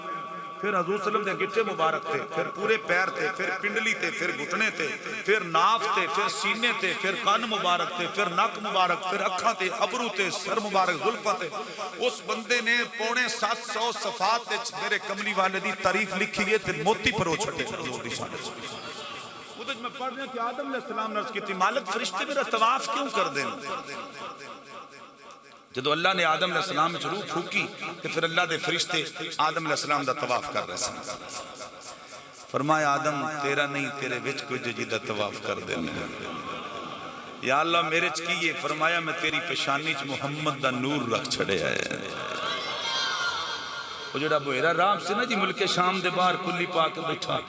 پھر حضور صلی اللہ علیہ وسلم دے گٹے مبارک تھے، پھر پورے پیر تھے، پھر پنڈلی تھے، پھر گھٹنے تھے، پھر ناف تھے، پھر سینے تھے، پھر کان مبارک تھے، پھر ناک مبارک، پھر اکھاں تھے، ابرو تھے، سر مبارک، زلفاں تھے۔ اس بندے نے 750 صفحات میرے کملی والے دی تعریف لکھی ہے تے موتی پرو چھٹے حضور دی شان وچ۔ وہ میں پڑھ رہا کہ آدم علیہ السلام نے عرض کی تھی مالک فرشتے میرا طواف کیوں کر دیں؟ جدو اللہ نے آدم علیہ السلام میں روح پھوکی کہ پھر اللہ دے فرشتے آدم علیہ السلام دا طواف کر رہے ہیں۔ فرمایا آدم تیرا نہیں تیرے وچ کوئی جدہ طواف کر دینے یا اللہ میرے چکیے فرمایا میں تیری پشانی چ محمد دا نور رکھ چھڑے آئے وہ جڑا بوہرہ رام سے نا جی ملک شام دے باہر کلی پا کے بیٹھا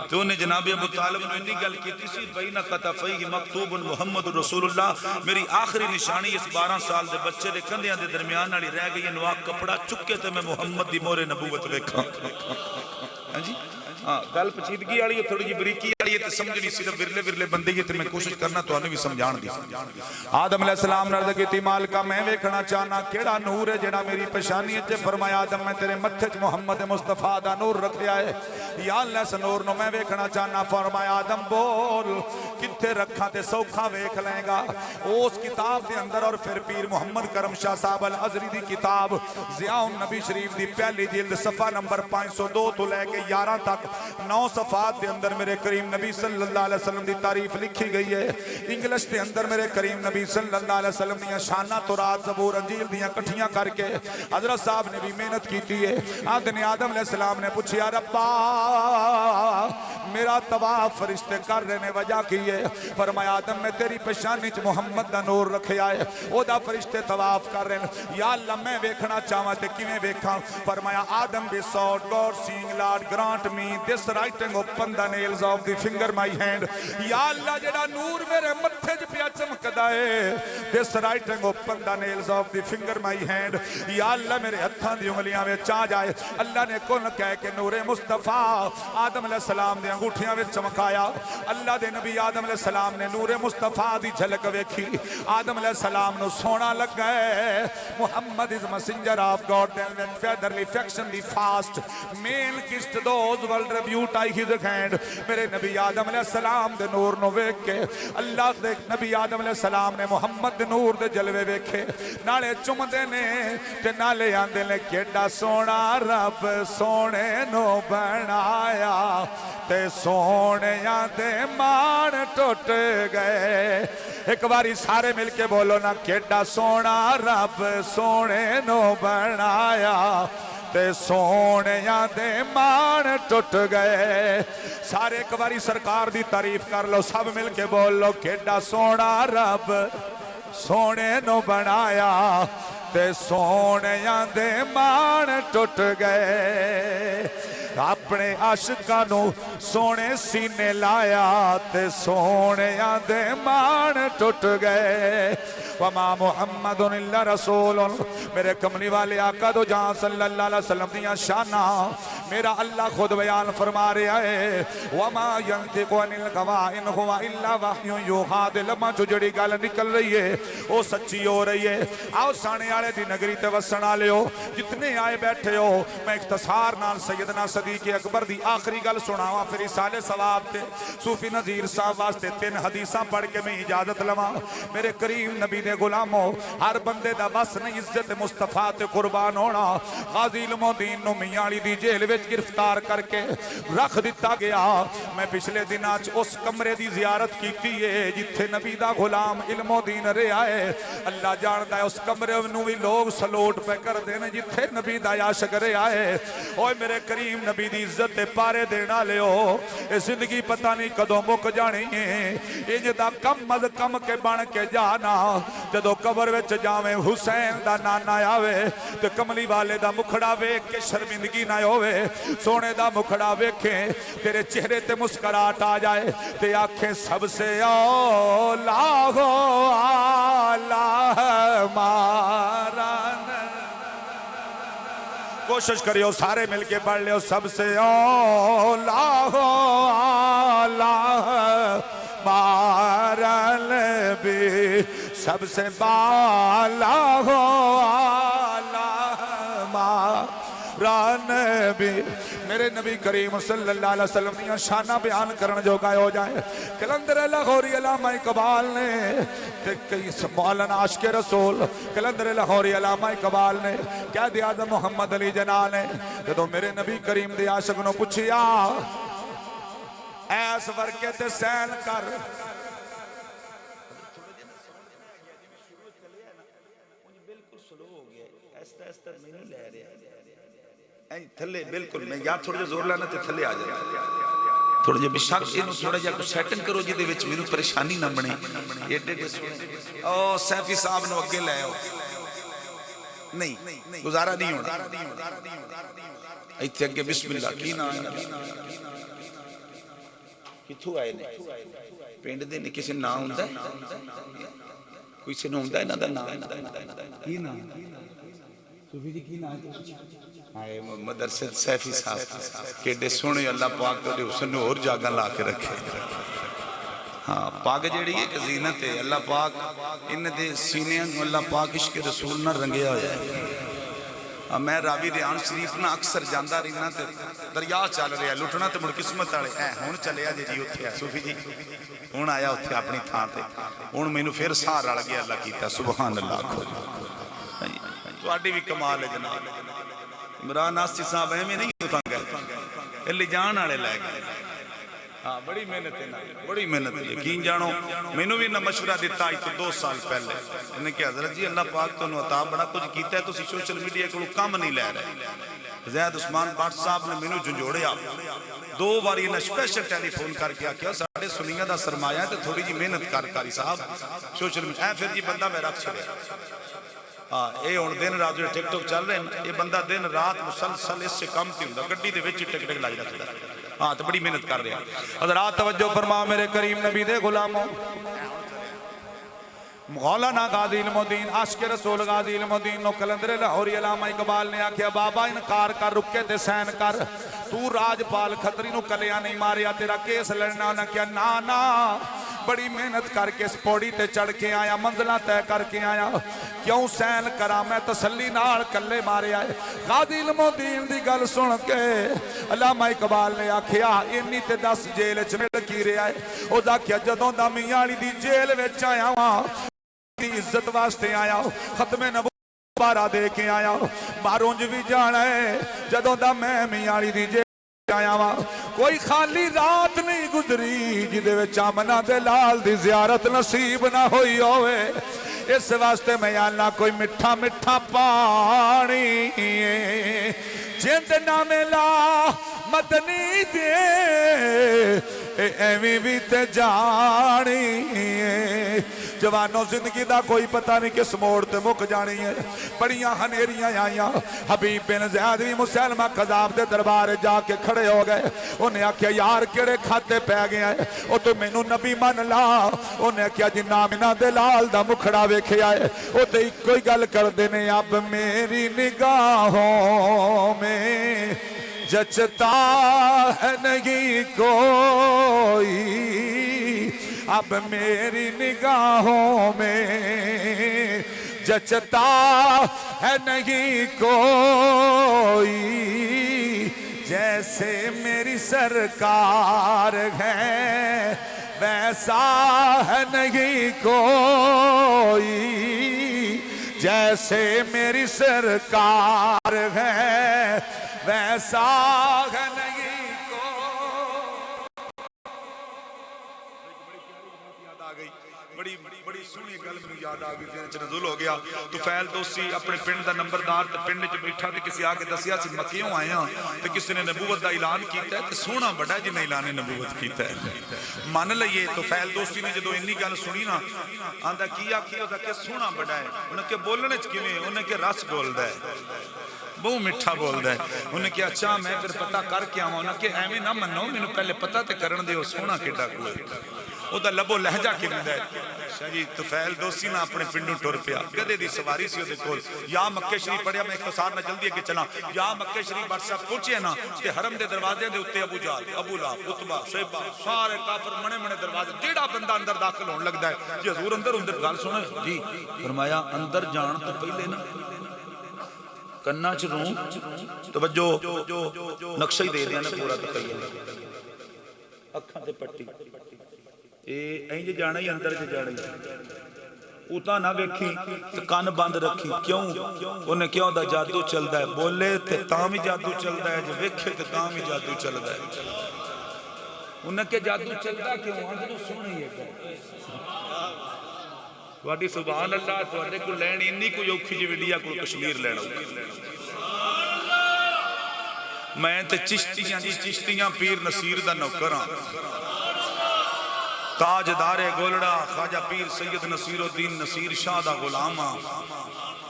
تو انہیں جناب ابو طالب نے انہی گل کی تھی بین قطفیہ مکتوب محمد رسول اللہ میری آخری نشانی اس 12 سال دے بچے دے کندیاں دے درمیان والی رہ گئی نواق کپڑا چکے تے میں محمد دی مور نبوت ویکھاں ہاں جی گل پچیدگی والی ہے تھوڑی جی بریکی والی ہے تے سمجھنی صرف ورلے ورلے بندے کی تے میں کوشش کرنا تو انہیں بھی سمجھان دی آدم علیہ السلام نے عرض کیتی مالکا میں ویکھنا چاہنا کیڑا نور ہے جڑا میری پشانی تے فرمایا آدم میں تیرے متھے وچ محمد مصطفیٰ دا نور رکھیا ہے یا اللہ اس نور نو میں ویکھنا چاہنا فرمایا آدم بول کتھے رکھاں تے سوکھا ویکھ لیں گا اس کتاب دے اندر اور پھر پیر محمد کرم شاہ صاحب الازری دی کتاب ضیاء النبی شریف دی پہلی جلد صفحہ نمبر 502 تو لے کے 11 تک 9 صفحات دے اندر میرے کریم نبی صلی اللہ علیہ وسلم دی تعریف لکھی گئی ہے انگلش دے اندر میرے کریم نبی صلی اللہ علیہ وسلم دیاں شانہ تورات زبور انجیل دیاں کٹھیاں کر کے حضرت صاحب نے بھی محنت کیتی ہے آدم علیہ السلام نے پوچھیا ربا میرا طواف فرشتے کر رہے نے وجہ کی ہے فرمایا آدم میں تیری پشانی چ محمد دا نور رکھیا ہے او دا فرشتے طواف کر رہے ہیں یا اللہ میں ویکھنا چاہواں تے کیویں ویکھاں فرمایا آدم besought God seeing Lord grant me this writing upon the nails of the finger my hand یا اللہ جڑا نور میرے متھے چ پیا چمکدا ہے this writing upon the nails of the finger my hand یا اللہ میرے ہتھاں دی انگلیاں وچ آ جائے اللہ نے کون کہہ کے نور مصطفیٰ آدم علیہ السلام دے انگوٹھیاں وچ چمکایا اللہ دے نبی آدم علیہ السلام نے نور مصطفیٰ دی جھلک ویکھی آدم علیہ السلام نو سونا لگا ہے محمد is messenger of God then when featherly affectionately fast male kissed those world rebuked I his hand میرے نبی آدم علیہ السلام دے نور نو ویکھ کے اللہ دے نبی آدم علیہ السلام نے محمد دے نور دے جلوے ویکھے نالے چمدے نے تے نالے آندے نے کیڈا سونا رب سونے نو بنایا تے سونے دے مان ٹوٹ گئے ایک باری سارے مل کے بولو نا کیڈا سونا رب سونے نو بنایا تے سونے دے مان ٹوٹ گئے سارے ایک باری سرکار دی تعریف کر لو سب مل کے بولو کیڈا سونا رب سونے نو بنایا تے سونے دے مان ٹوٹ گئے اپنے عاشقاں نو سونے سینے لایا تے سونے دے مان ٹوٹ گئے وما محمد الا رسول میرے کملی والے آقا دو جہاں صلی اللہ علیہ وسلم دیاں شانہ میرا اللہ خود بیان فرما رہا ہے وما ينطق عن الهوى ان هو الا وحی یوحى دل ماں جو جڑی گل نکل رہی ہے وہ سچی ہو رہی ہے آؤ سانے والے دی نگری تے وسن والے ہو جتنے آئے بیٹھے ہو میں اختصار نال سیدنا صدیق اکبر دی آخری گل سناواں پھر رسالے ثواب تے صوفی نذیر صاحب واسطے 3 حدیثاں پڑھ کے میں اجازت لواں میرے کریم نبی دے غلاموں ہر بندے دا بس نہیں عزت مصطفیٰ تے قربان ہونا غازی علم و دین نو میاں علی دی جیل وچ گرفتار کر کے رکھ دیتا گیا میں پچھلے دناں اس کمرے دی زیارت کیتی ہے جتھے نبی دا غلام علم و دین رہا ہے اللہ جاندا ہے اس کمرے نو بھی لوگ سلوٹ پہ کر دینے جتھے نبی دا عاشق رہا ہے اوے میرے کریم نبی دی عزت تے پارے دینا لے ہو اے زندگی پتہ نہیں کدوں مک جانی ہے انج دا کم از کم کے بن کے جانا جدو قبر وچ جاویں حسین دا نانا آوے تے کملی والے دا مکھڑا ویکھ کے شرمندگی نہ ہوے سونے دا مکھڑا ویکھے تیرے چہرے تے مسکراہٹ آ جائے تے آنکھیں سب سے اولا ہو آلہ مارا کوشش کریو سارے مل کے پڑھ لیو سب سے اولا ہو آلہ مارن بھی سب سے بالا ہو آلہ مارن بھی میرے نبی کریم صلی اللہ علیہ وسلم نے شانہ بیان کرن جو گائے ہو جائے کلندر لاہوری علامہ اقبال نے کئی مولانا عاشق رسول کلندر لاہوری علامہ اقبال نے قائد اعظم محمد علی جناح نے جدو میرے نبی کریم دے عاشق نو پوچھیا ایس ورکے تے سین کر تھلے بالکل میں یہاں تھوڑے زور لانا تے تھلے آ جائے تھوڑا جہا بشک یہ تھوڑا جہا کچھ سیٹنگ کرو جی میرے پریشانی نہ بنے ایڈے سونے او سیفی صاحب نے اگے لے آؤ نہیں گزارا نہیں ہونا ایتھے اگے بسم اللہ کی نہ کتھوں آئے نے پینڈ دے نے کسی نہ ہوندہ ہے کوئی سے نہ ہوندہ ہے نہ دا نہ کی نہ صوفی جی کی نہ آئے مدرسے سیفی صاحب کہ دے سونے اللہ پاک تو دے حسن اور جاگا لا کے رکھے ہاں پاک جیڑی ہے کہ زینت ہے اللہ پاک ان دے سینے اللہ پاک عشق رسول نہ رنگیا ہویا ہے میں راوی ریان شریف نہ اکثر جاندہ رہنا تے دریا چل رہا ہے لٹنا تے مڑ قسمت آڑے ہون چلے آجے جی اتھے صوفی جی ہون آیا اتھے اپنی تھان تے ہون میں نو پھر سار رڑ گیا اللہ کیتا سبحان اللہ کھو تو آڈی بھی کمال ہے جناب عمران ناسی صاحب ہے میں نہیں ہوتا گئے اللہ جان آڑے لائے گئے ہاں بڑی محنت ہے بڑی محنت ہے یقین جانو میں نے بھی نہ مشورہ دیتا ہی تو 2 سال پہلے انہیں کہا حضرت جی اللہ پاک تو انہوں عطا بڑا کچھ کیتا ہے تو اسی سوشل میڈیا کو کام نہیں لے رہے زید عثمان بٹ صاحب نے میں نے جنجوڑیا 2 باری انہیں سپیشل ٹیلی فون کر کے کیا ساڑھے سنیہ دا سرمایہ ہے تو تھوڑی جی محنت کاری صاحب سوشل میڈیا پھر جی بندہ میں رکھ چھڑے اے ہون دن رات جو ٹک ٹک چل رہے ہیں یہ بندہ دن رات مسلسل اس سے کم تھی ہوں گڈی دے وچ ٹک ٹک لائی رکھتا ہے ہاں تو بڑی محنت کر رہے ہیں حضرات توجہ فرما میرے کریم نبی دے غلاموں مولانا غازی المدین عاشق رسول غازی المدین نو کلندر لاہوری علامہ اقبال نے آکھیا بابا انکار کر رکے تے سین کر تو راج پال کھتری نو کلیا نہیں ماریا تیرا کیس لڑنا نہ کیا نا بڑی محنت کر کے اس پوڑی تے چڑھ کے آیا منزلہ تے کر کے آیا کیوں سین کرا میں تسلی نال کلے مارے آئے غازی المدین دی گل سن کے علامہ اقبال نے آکھیا انی تے 10 جیل چمڑ کی رہے آئے او دا کیا جدوں دا میاں دی جیل وچ آیا ہاں عزت واسطے آیا ختم نبوت بارہ دے کے آیا مارونج بھی جانا ہے جدوں دا میں میاں دی جیل آیا ہاں کوئی خالی رات نہیں گزری جدے وچ آمنہ دے لال دی زیارت نصیب نہ ہوئی ہوئے اس واسطے میں اللہ کوئی مٹھا مٹھا پانی جند نام لا مدنی دے ایویں بھی تے جانی جوانوں زندگی دا کوئی پتہ نہیں کس موڑ تے مک جانی ہے بڑیاں ہنیریاں آئیاں حبیب بن زید بھی مسلمہ قذاب دے دربار جا کے کھڑے ہو گئے انہیں آکھیا یار کیڑے کھاتے پہ گئے ہیں او تو میں نو نبی من لا انہیں آکھیا جنہ منا دلال دا مکھڑا ویکھے آئے او تے کوئی گل کر دینے اب میری نگاہوں میں جچتا ہے نہیں کوئی اب میری نگاہوں میں جچتا ہے نہیں کوئی جیسے میری سرکار ہے ویسا ہے نہیں کوئی جیسے میری سرکار ہے ویسا ہے نہیں بڑی سونی گل میں یاد آ گئی جن چ نزول ہو گیا تو فیل دوستی اپنے پنڈ دا نمبردار تے پنڈ وچ بیٹھا تے کسی آ کے دسیا سی مکیوں آئے ہاں تے کسی نے نبوت دا اعلان کیتا ہے تے سونا بڑا جن اعلان نبوت کیتا ہے مان لئیے تو فیل دوستی نے جدو انی گل سنی نا آندا کی آکھی ہوتا کہ سونا بڑا ہے انہیں کہ بولنے چ کیویں انہیں کہ رس بولدا ہے بہو مٹھا بول دے انہیں کیا اچھا میں پھر پتہ کر کے آؤں انہیں کہ ایویں نہ منو میں نے پہلے پتہ تے کرن دے سونا کیڈا کوئی او دا لبو لہجہ کیویں دا ہے جی طفیل دوسی نہ اپنے پنڈوں ٹر پیا گدے دی سواری سی دے کول یا مکے شریف پڑھیا میں اختصار نہ جلدی اگے چلا یا مکے شریف بادشاہ پہنچے نا تے حرم دے دروازے دے اوتے ابو جہل ابو لہب عتبہ شیبہ سارے کافر منے منے دروازے جیڑا بندہ اندر داخل ہون لگدا ہے جی حضور اندر گل سن جی فرمایا اندر جان تو پہلے نا کنا چ روں توجہ نقشہ ہی دے دیا نا پورا تقیہ اکھاں تے پٹی اے اینج جانا ہی اندر چ جانا ہی اوتا نہ ویکھی تے کان بند رکھی کیوں انہیں کیوں دا جادو چلدا ہے بولے تے تاں وی جادو چلدا ہے جو ویکھے تے تاں وی جادو چلدا ہے انہیں کہ جادو چلدا کیوں اندر سونی ہے تواڈی سبحان اللہ تواڈے کو لین انی کوئی اوکھی جی وڈیا کو کشمیر لینا میں تے چشتیاں جی چشتیاں پیر نصیر دا نوکر ہاں تاجدار گولڑا خواجہ پیر سید نصیر الدین نصیر شاہ دا غلام ہاں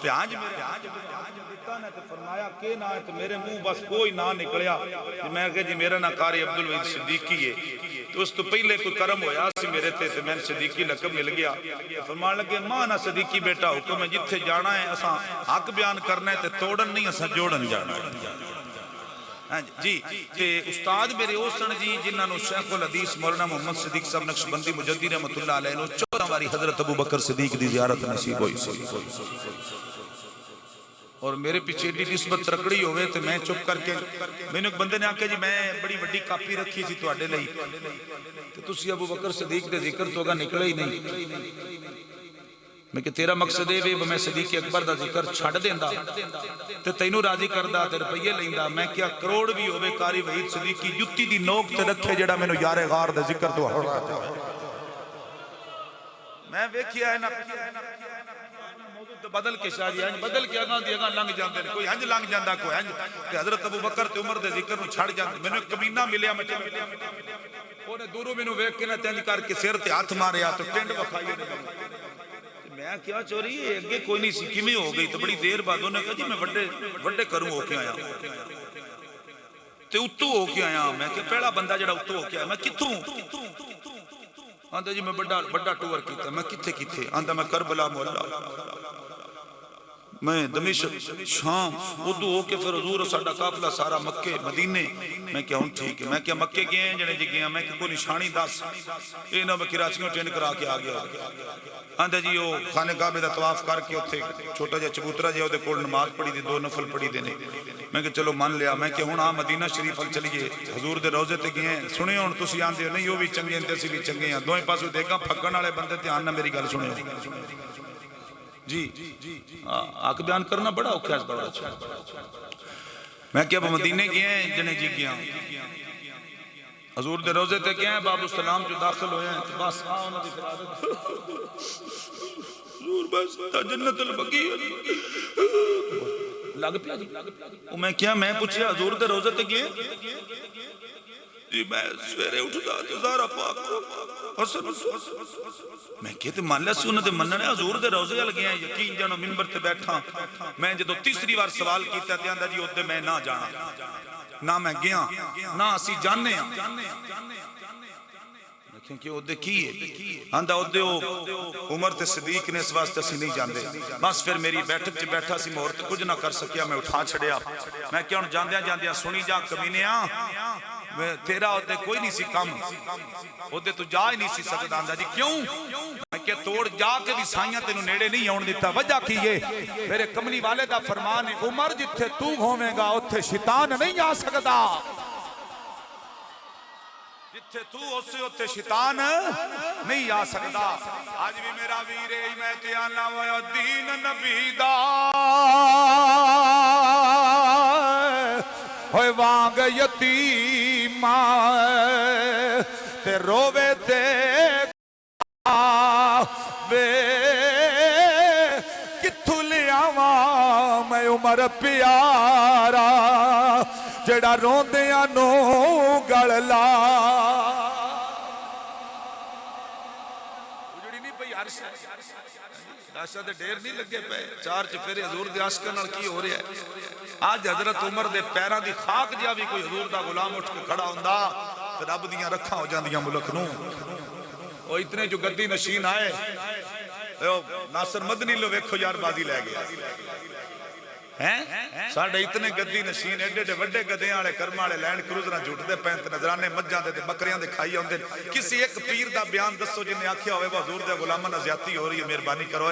تے آج میرے دیتا نے تے فرمایا کہ نہ ہے تے میرے منہ بس کوئی نہ نکلیا میں کہا جی میرا نہ قاری عبدالوحید صدیقی ہے تو اس تو پہلے کوئی کرم ہویا سی میرے تے میں صدیقی لقب مل گیا فرمان لگے ماں نہ صدیقی بیٹا حکم ہے جتھے جانا ہے اساں حق بیان کرنا ہے تے توڑن نہیں اساں جوڑن جانا ہے جی تے استاد میرے اوسن جی جنہاں نو شیخ الحدیث مولانا محمد صدیق صاحب نقشبندی مجدی رحمت اللہ علیہ نو 14 واری حضرت ابو بکر صدیق دی زیارت نصیب ہوئی اور میرے پیچھے ایڈی نسبت رکڑی ہوئے تو میں چپ کر کے میں نے ایک بندے نے آکے جی میں بڑی وڈی کاپی رکھی تھی تو اڈے لئی تو تسی ابو بکر صدیق دے ذکر تو اگا نکلے ہی نہیں میں کہ تیرا مقصد ہے بھی میں صدیق اکبر دا ذکر چھڑ دیندہ تے تینوں راضی کردہ تے روپیے لیندہ میں کیا کروڑ بھی ہوئے قاری وحید صدیق کی جتی دی نوک تے رکھے جڑا میں نو یار غار دا ذکر تو ہڑا میں ویکھیا ہے نا بدل کے شاہ جی بدل کے اگاں دی اگاں لنگ جاندے کوئی ہنج لنگ جاندا کوئی ہنج کہ حضرت ابو بکر تے عمر دے ذکر نو چھڑ جاندے میں نے کمینہ ملیا مچے اونے دوروں مینوں ویکھ کے نہ تنج کر کے سر تے ہاتھ ماریا تو ٹنڈ وکھائی نے میں کیا چوری ہے اگے کوئی نہیں سی کیویں ہو گئی تو بڑی دیر بعد انہوں نے کہا جی میں وڈے کروں ہو کے آیا تے اتو ہو کے آیا میں کہ پہلا بندہ جڑا اتو ہو کے آیا میں کتھوں آندھا جی میں بڑا ٹور کیتا میں کتھے کتھے آندھا میں کربلا مولا میں دمشق شام اردو ہو کے پھر حضور ساڈا قافلہ سارا مکے مدینے میں کیا ہوں ٹھیک ہے میں کیا مکے گئے ہیں جنے جی گئے ہیں میں کہ کوئی نشانی دس اے نہ میں کراچیوں ٹرین کرا کے آ گیا آندھا جی وہ خانے کعبے دا طواف کر کے اتھے چھوٹا جا چبوترا جا دے کول نماز پڑھی دی 2 نفل پڑھی دینے میں کہ چلو مان لیا میں کہ ہوں مدینہ شریف ال چلیے حضور دے روزے تے گئے ہیں سنے ہوں تسی آندے نہیں وہ بھی چنگے ہیں تیسی بھی چنگے ہیں دوئیں پاسو دیکھا پھکن والے بندے دھیان نہ میری گل سنے ہو جی آکھ بیان کرنا بڑا اوکھا اس دورہ میں کیا مدینے گئے ہیں جنے جی گیا حضور دے روزے تے گئے ہیں باب السلام جو داخل ہوئے ہیں بس آؤنا دی فرادت حضور بس جنت البقی لگ پیا میں کیا میں پوچھیا حضور دے روزے تے گئے جی میں سویرے اٹھتا زارہ پاک میں کہتے مان لیا سی انہوں نے مننے حضور دے روزے جل گئے ہیں یقین جانو منبر تے بیٹھا میں جدو تیسری بار سوال کیتا ہے اندھا جی ہوتے میں نہ جانا نہ میں گیا نہ اسی جاننے ہیں کیونکہ عہدے کی ہے آندھا عہدے عمر تے صدیق نے اس واسطے اسی نہیں جاندے بس پھر میری بیٹھک چ بیٹھا سی میں عورت کچھ نہ کر سکیا میں اٹھا چھڑیا میں کیا ان جاندیا سنی جا کمینیاں تیرا عہدے کوئی نہیں سی کم عہدے تو جا ہی نہیں سی سکتا آندھا جی کیوں میں کہ توڑ جا کے بھی سائیاں تینوں نیڑے نہیں آن دیتا وجہ کی یہ میرے کملی والے دا فرمان ہے عمر جتھے تو گھومے گا اتھے شیطان نہیں آ سکتا جتھے تو اسے ہوتے شیطان نہیں آ سکتا آج بھی میرا ویر ہے میں تیانا ویا دین نبی دا ہوئے وانگ یتیم تے رووے تے بے کتھو لیاواں میں عمر پیارا جڑا روندیاں نو گل لا اجڑی نہیں پئی عرش داشا دے ڈیر نہیں لگے پے چار چفیرے حضور دے عاشقاں نال کی ہو رہا ہے آج حضرت عمر دے پیراں دی خاک جا بھی کوئی حضور دا غلام اٹھ کے کھڑا ہوندا تے رب دیاں رکھاں ہو جاندیاں ملک نو او اتنے جو گدی نشین آئے ناصر مدنی لو ویکھو یار بازی لے گیا ساڑھے اتنے گدی نشین ایڈے ایڈے وڈے گدیاں والے کرما والے لینڈ کروزراں جھٹدے پین تے نظرانے مجھاں دے بکریاں دے کھائی ہوندے کسی ایک پیر دا بیان دسو جن نے آکھیا ہوئے حضور دے غلاماں نال زیادتی ہو رہی ہے مہربانی کرو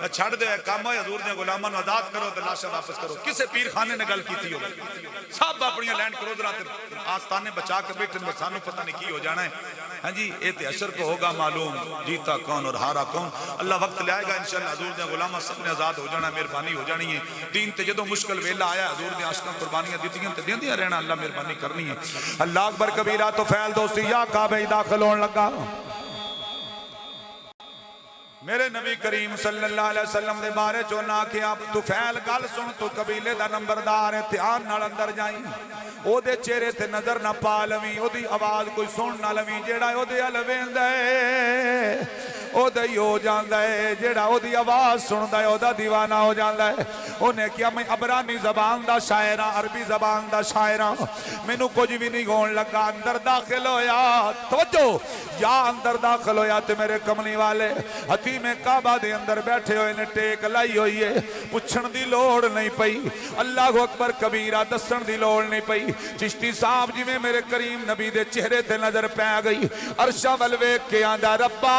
چھڑ دے کام ہوئے حضور دے غلاماں نوں آزاد کرو تے لاشاں واپس کرو کسے پیر خانے نے گل کیتی ہو سب اپنی لینڈ کروزراں تے آستانے بچا کے بیٹھے نے سانو پتہ نہیں کی ہو جانا ہے ہاں جی اے تے حشر کو ہوگا معلوم جیتا کون اور ہارا کون اللہ وقت لے آئے گا انشاءاللہ حضور دے غلاماں سب نے آزاد ہو جانا مہربانی ہو جانی ہے دین تے جدوں مشکل ویلا آیا حضور نے عاشقاں قربانیاں دیتیاں تے دیندیاں رہنا اللہ مہربانی کرنی ہے اللہ اکبر کبیرہ تو فعل دوستی یا کعبہ داخل ہون لگا میرے نبی کریم صلی اللہ علیہ وسلم دے بارے چونا کیا تو فعل گل سن تو قبیلے دا نمبردار ہے دھیان نال اندر جائیں
او دے چہرے تے نظر نہ پا لویں او دی آواز کوئی سن نہ لویں جیڑا او دے ال ویندا ہے او دے ہو جاندا ہے جیڑا او دی آواز سندا ہے او دا دیوانہ ہو جاندا ہے اونے کیا میں عبرانی زبان دا شاعر ہاں عربی زبان دا شاعر ہاں مینوں کچھ بھی نہیں ہون لگا اندر داخل ہویا توجہ یا اندر داخل ہویا تے میرے کملی والے حتیم کعبہ دے اندر بیٹھے ہوئے نے ٹیک لائی ہوئی ہے پچھن دی لوڑ نہیں پئی اللہ اکبر کبیرہ دسن دی لوڑ نہیں پئی چشتی صاحب جی میں میرے کریم نبی دے چہرے تے نظر پہ گئی عرشہ ول ویکھ کے آندا ربا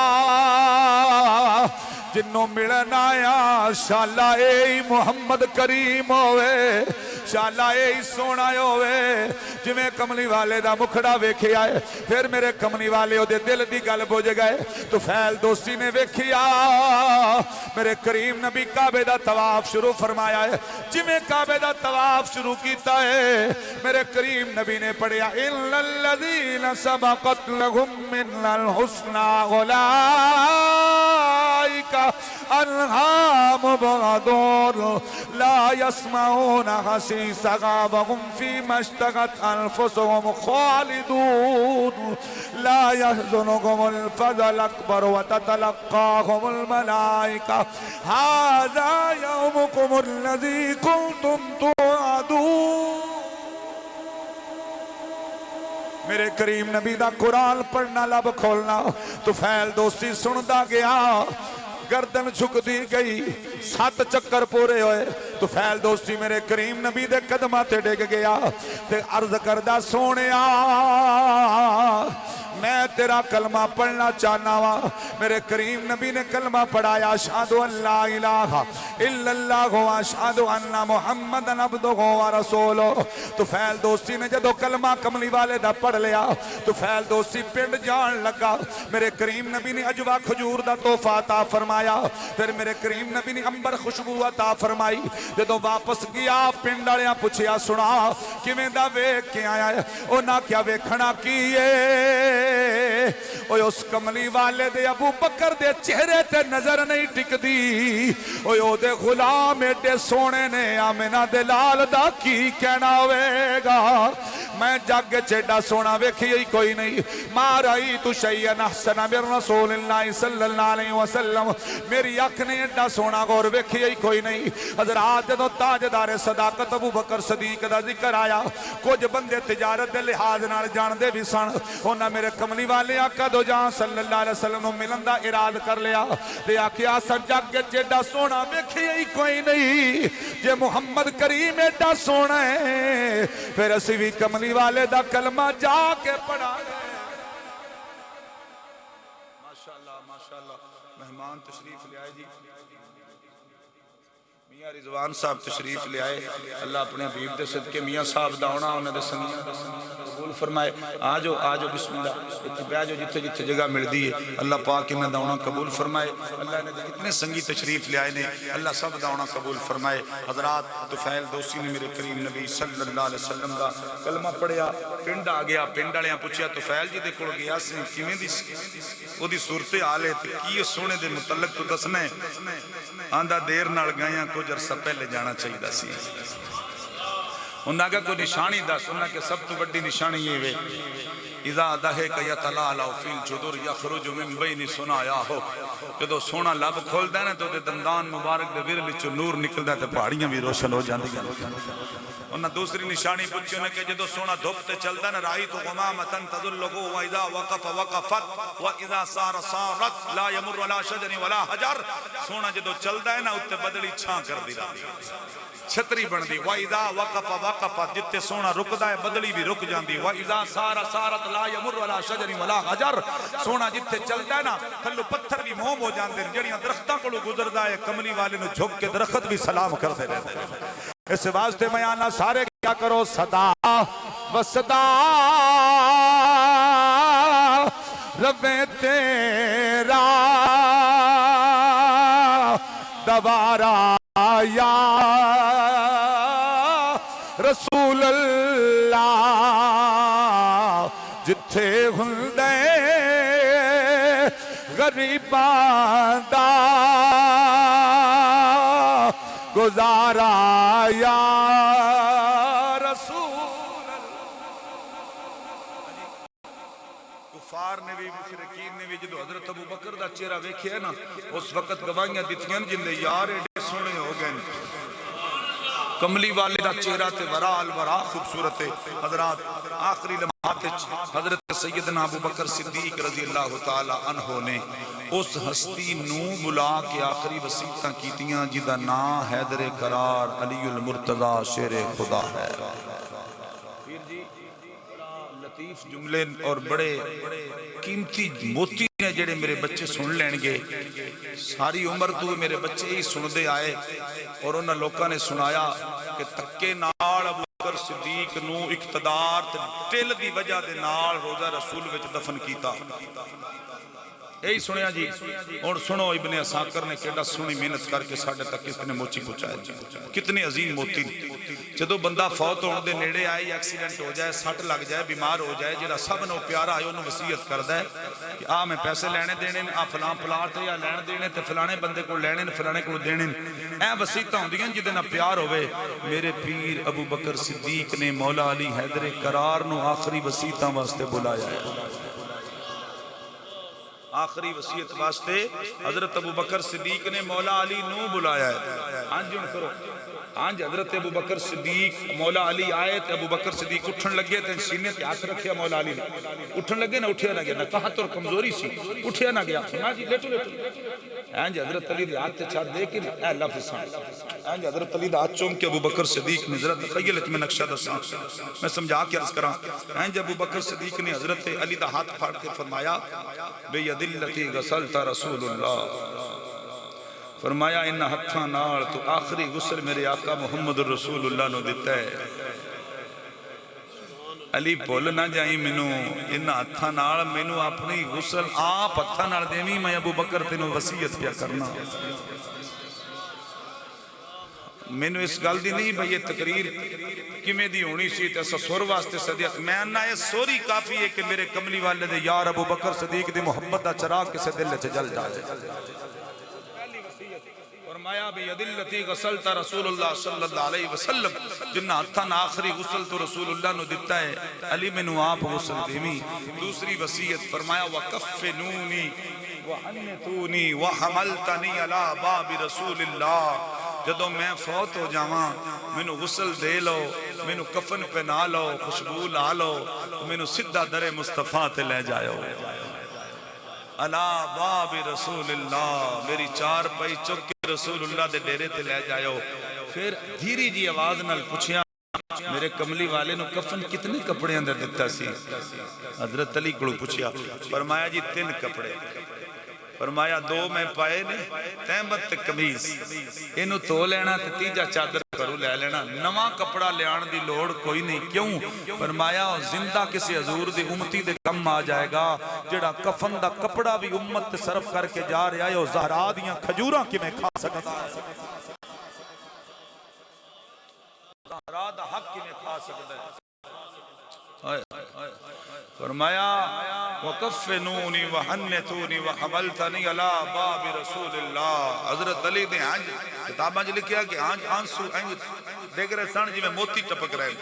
جنوں ملن آیا شالا اے محمد کریم ہوئے شالا اے سونا ہوئے جی میں کملی والے دا مکھڑا ویکھے آئے پھر میرے کملی والے ہو دے دل دی گل بوجھ گئے تو فیل دوستی نے ویکھیا میرے کریم نبی کعبے دا طواف شروع فرمایا ہے جی میں کعبے دا طواف شروع کیتا ہے میرے کریم نبی نے پڑھیا اِلَّا الَّذِينَ سَبَقَتْ لَهُم مِّنَ الْحُسْنَى أُولَٰئِكَ عنها مبعدون لا يسمعون حسيسها وهم فيما اشتهت أنفسهم خالدون لا يحزنهم الفزع الأكبر وتتلقاهم الملائكة هذا يومكم الذي كنتم توعدون میرے کریم نبی دا قرآن پڑھنا لب کھولنا تو فیل دوستی سندا گیا گردن جھک دی گئی 7 چکر پورے ہوئے تو فیل دوستی میرے کریم نبی دے قدمہ تے ڈگ گیا تے عرض کردہ سونیا میں تیرا کلمہ پڑھنا چاہنا وا میرے کریم نبی نے کلمہ پڑھایا اشہدو ان لا الہ الا اللہ و اشہدو ان محمدن عبدہ و رسولہ تو فیل دوستی نے جدو کلمہ کملی والے دا پڑھ لیا تو فیل دوستی پنڈ جان لگا میرے کریم نبی نے عجوہ کھجور دا تحفہ عطا فرمایا پھر میرے کریم نبی نے امبر خوشبو عطا فرمائی جدو واپس گیا پنڈ آڑیاں پوچھیا سنا کیویں دا ویکھ کے آیا ہے او نہ کیا ویکھنا کیے اوہ اس کملی والے دے ابو بکر دے چہرے تے نظر نہیں ٹک دی اوہ دے غلام ایڈے سونے نے آمنہ دے لال دا کی کہنا ہوئے گا میں جاگ چیڈا سونا ویکھی ہی کوئی نہیں ما رأیت شیئن احسن من رسول اللہ صلی اللہ علیہ وسلم میری آنکھ نے ایڈا سونا غور ویکھی ہی کوئی نہیں حضرات جدو تاجدار صداقت ابو بکر صدیق دا ذکر آیا کچھ بندے تجارت دے لحاظ نال جان دے بھی سن ہونا میرے کملی والے آقا دو جہاں صلی اللہ علیہ وسلم ملن دا اراد کر لیا لے آکیا سن جاگ جیڈا سونا ویکھی ہی کوئی نہیں جے محمد کریم ایڈا سونا ہے پھر اسی بھی کملی والے دا کلمہ جا کے پڑھا گئے ماشاءاللہ مہمان تشریف لے آئے جی میاں رضوان صاحب تشریف لے آئے اللہ اپنے حبیب دے صدقے میاں صاحب داؤنا انہیں دے سنگیاں قبول فرمائے آجو بسم اللہ اتنے بیاجو جتھے جتھے جگہ مل دی اللہ پاک انہیں داؤنا قبول فرمائے اللہ نے جتنے سنگی تشریف لے آئے نے اللہ سب داؤنا قبول فرمائے حضرات طفیل دوسی نے میرے کریم نبی صلی اللہ علیہ وسلم دا کلمہ پڑھیا پنڈ آ گیا پنڈ آلیاں پوچھیا طفیل جی دے کڑ گیا سے کیویں دی او دی صورت حال ہے کی سونے دے متعلق تو دسنے آندہ دیر نال گئیاں کچھ عرصہ پہلے جانا چاہیے دا سی انہاں کا کوئی نشانی دس انہاں کے سب تو بڑی نشانی یہ وے اذا دہک یتلالو فی الجدر یخرج من بین سنایا ہو جدو سونا لب کھول دینا تو دے دندان مبارک دے ورلی چو نور نکل دے تے پہاڑیاں بھی روشن ہو جاندی انہاں دوسری نشانی پوچھی انہیں کہ جدو سونا دھوپتے چل دینا رائی تو غمامتن تذلگو و اذا وقف وقفت و اذا سار سارت لا یمر ولا شجر ولا حجر سونا جدو چل دینا اتے بدلی چھان کر دی چھتری بن دی وَإِذَا وَقَفَ وَقَفَ جتے سونا رک دائے بدلی بھی رک جاندی وَإِذَا سَارَ سَارَتْ لَا يَمُرْ وَلَا شَجَرٍ وَلَا حَجَرٍ سونا جتے چل دائے نا تھلو پتھر بھی موم ہو جاندے جڑیاں درختہ کو گزر دائے کملی والے نو جھک کے درخت بھی سلام کر دے رہتے اس واسطے میں آنا سارے کیا کرو صدا و صدا رب تیرا دوارا یا رسول اللہ جتھے ہندے غریباں دا گزارا یا رسول اللہ بھی مشرکین نے بھی جدو حضرت ابو بکر دا چہرہ ویکھیا نا اس وقت گواہیاں دتیاں جندے یار ایڈے سونے ہو گئے کملی والے دا چہرہ تے ورا الورا خوبصورت ہے حضرات آخری لمحات حضرت سیدنا ابو بکر صدیق رضی اللہ تعالی عنہ نے اس ہستی نو بلا کے آخری وصیتاں کیتیاں جدا نام حیدر قرار علی المرتضی شیر خدا ہے پیر جی لطیف جملے اور بڑے قیمتی موتی نے جڑے میرے بچے سن لین گے ساری عمر تو میرے بچے ہی سن دے آئے اور انہاں لوکاں نے سنایا کہ تکے نال ابو بکر صدیق نو اقتدار تے دل دی وجہ دے نال روزہ رسول وچ دفن کیتا یہی سنیا جی اور سنو ابن عساکر نے کیڑا سونی محنت کر کے ساڈے تک کس نے موچی پہنچایا کتنی عظیم موتی جدو بندہ فوت ہونے دے نیڑے آئے یا ایکسیڈنٹ ہو جائے سٹ لگ جائے بیمار ہو جائے جڑا سب نو پیارا آئے انہوں وصیت کردا ہے کہ آ میں پیسے لینے دینے آ فلاں پلاٹ یا لین دینے تے فلانے بندے کو لینے فلانے کو دینے اے وصیتاں ہوندیاں جدے نہ پیار ہوئے میرے پیر ابو بکر صدیق نے مولا علی حیدر قرار نو آخری وصیتاں واسطے بلایا ہے آخری وصیت واسطے حضرت ابو بکر صدیق نے مولا علی نو بلایا ہے آنج جن کرو آنج حضرت ابو بکر صدیق مولا علی آئے تے ابو بکر صدیق اٹھن لگے تے سینے تے ہاتھ رکھیا مولا علی نے اٹھن لگے نہ اٹھیا نہ گیا نہ قحط اور کمزوری سی اٹھیا نہ گیا نا جی لیٹو لیٹو آنج حضرت علی دے ہاتھ تے چھاڑ دے کے اے لفظ سان آنج حضرت علی دا ہاتھ چوم کے ابو بکر صدیق نے ذرا تخیل میں نقشہ دساں میں سمجھا کے عرض کراں آنج ابو بکر صدیق نے حضرت علی دا ہاتھ پھاڑ کے فرمایا بے دلتی غسلت رسول اللہ فرمایا انہا ہتھاں نال تو آخری غسل میرے آقا محمد رسول اللہ نو دیتا ہے علی بول نہ جائیں منو انہا ہتھاں نال منو اپنی غسل آپ ہتھاں نال دیویں میں ابو بکر تینو وصیت پیا کرنا منو اس گل دی نہیں بھئی یہ تقریر کمیں دی ہونی سی تے اسا سور واسطے صدیق میں انہا یہ سوری کافی ہے کہ میرے کملی والے دے یار ابو بکر صدیق دی محبت دا چراغ کسے دل چ جل جائے فرمایا بیدلتی غسلت رسول اللہ صلی اللہ علیہ وسلم جنہ ہتھاں آخری غسل تو رسول اللہ نو دیتا ہے علی منو آپ غسل دیویں دوسری وصیت فرمایا وکفنونی وحنتونی وحملتنی علی باب رسول اللہ جدو میں فوت ہو جاواں مینو غسل دے لو مینو کفن پہنا لو خوشبو لا لو مینو سدھا در مصطفیٰ تے لے جائیو علی باب رسول اللہ میری چار پائی چک کے رسول اللہ دے ڈیرے تے لے جائیو پھر دھیری جی آواز نال پوچھیا میرے کملی والے نو کفن کتنے کپڑے اندر دیتا سی حضرت علی کو پوچھیا فرمایا جی 3 کپڑے فرمایا 2 میں پائے نے تہمت تے قمیض انہوں تو لینا تے تیجا چادر کرو لے لینا نواں کپڑا لیان دی لوڑ کوئی نہیں کیوں فرمایا زندہ کسی حضور دی امتی دے کم آ جائے گا جڑا کفن دا کپڑا بھی امت تے صرف کر کے جا رہا ہے وہ زہرا دیاں کھجوراں کی میں کھا سکتا زہرا دا حق کی میں کھا سکتا ہے فرمایا وَقَفِّنُونِ وَحَنِّتُونِ وَحَمَلْتَنِي عَلَى بَابِ رَسُولِ اللَّهِ حضرت علی نے آنج کتاباں جو لکھیا کہ آنسو دیکھ رہے سان جی میں موتی ٹپک رہے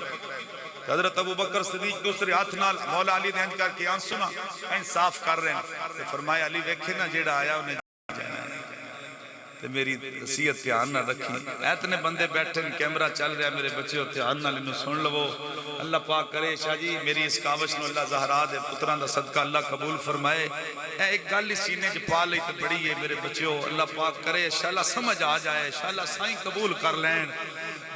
حضرت ابو بکر صدیق دوسرے ہاتھ نال مولا علی نے آنج کر کے آنسو نا صاف کر رہے ہیں فرمایا علی ویکھے نا جیڑا آیا انہیں تے میری وصیت دھیان نہ رکھی اتنے بندے بیٹھے کیمرہ چل رہا میرے بچے ہو دھیان نہ انہوں سن لو اللہ پاک کرے شاہ جی میری اس کاوش نو اللہ زہرا دے پتران دا صدقہ اللہ قبول فرمائے ایک گل سینے جو پا لئی تے بڑی ہے میرے بچے ہو اللہ پاک کرے انشاءاللہ سمجھ آ جائے انشاءاللہ سائیں قبول کر لین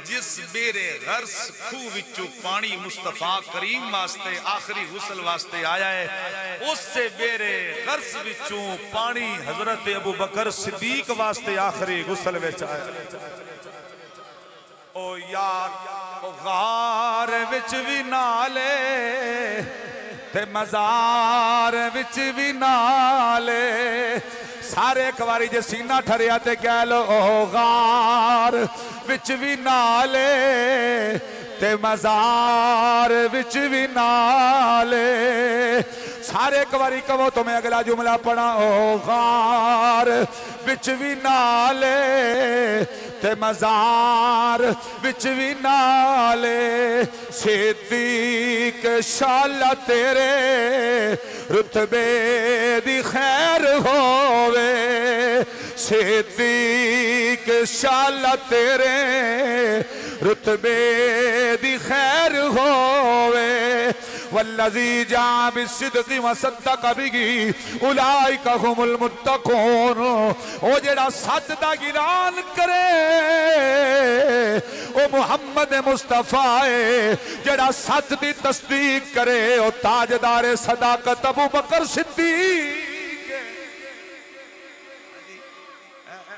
جس بیرے غرس کھو وچو پانی مصطفیٰ کریم واسطے آخری غسل واسطے آیا ہے اس سے بیرے غرس وچو پانی حضرت ابو بکر صدیق واسطے آخری غسل وچ آیا او یار او غار وچ بھی نالے تے مزار وچ بھی نالے سارے ایک باری جے سینہ ٹھریا تے کہہ لو او غار وچ بھی نالے تے مزار وچ بھی نالے سارے ایک باری کہو تو میں اگلا جملہ پڑھا او غار وچ بھی نالے
تے مزار وچ وی نالے صدیق شالا تیرے رتبے دی خیر ہووے صدیق شالا تیرے رتبے دی خیر ہووے والذی جاء بالصدق وصدق به اولئک هم المتقون او جڑا سچ دا اعلان کرے او محمد مصطفیٰ ہے جڑا سچ دی تصدیق کرے او تاجدار صداقت ابو بکر صدیق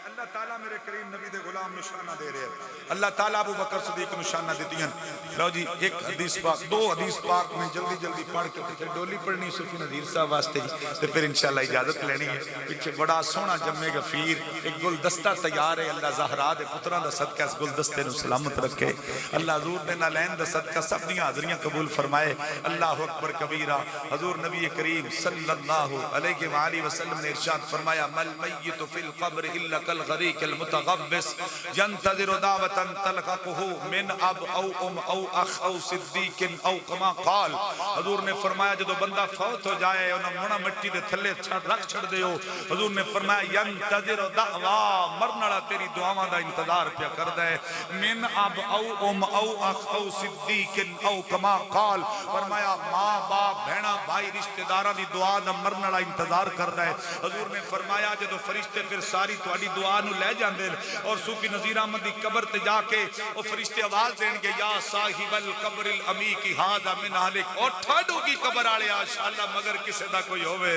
اللہ تعالیٰ میرے کریم نبی دے غلام نشانہ دے رہے ہیں اللہ تعالیٰ ابو بکر صدیق نشانہ دیتی ہیں لو جی ایک حدیث پاک دو حدیث پاک میں جلدی پڑھ کے پھر ڈولی پڑھنی صوفی نذیر صاحب واسطے جی تو پھر انشاءاللہ اجازت لینی ہے پیچھے بڑا سونا جمع غفیر ایک گلدستہ تیار ہے اللہ زہرا دے پتران دا صدقہ اس گلدستے نو سلامت رکھے اللہ حضور دے نالین دا صدقہ سب دیاں حضریاں قبول فرمائے اللہ اکبر کبیرہ حضور نبی کریم صلی اللہ علیہ وآلہ وسلم نے ارشاد فرمایا مل میت فی القبر الا کالغریق المتغبس ینتظر دعوتا تلقاکہو من اب او ام او اخ او صدیق او کما قال حضور نے فرمایا جدو بندہ فوت ہو جائے انہاں منا مٹی دے تھلے رکھ چھڑ دے ہو حضور نے فرمایا ینتظر دعوا مرنڑا تیری دعاواں دا انتظار پیا کر دے من اب او ام او اخ او صدیق او کما قال فرمایا ماں باپ بھینا بھائی رشتہ داراں دی دعا دا مرنڑا انتظار کر دے حضور نے فرمایا جدو فرشتے پھر ساری تہاڈی دعا نو لے جاندے اور صوفی نذیر احمد دی قبر تے جا کے او فرشتے آواز دین گے یا صاحب القبر العمیق ھذا من اہلک او ٹھاڈو کی قبر والے انشاءاللہ مگر کسے دا کوئی ہوے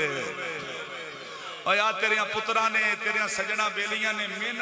او یا تیریاں پتراں نے تیریاں سجنا بیلیاں نے من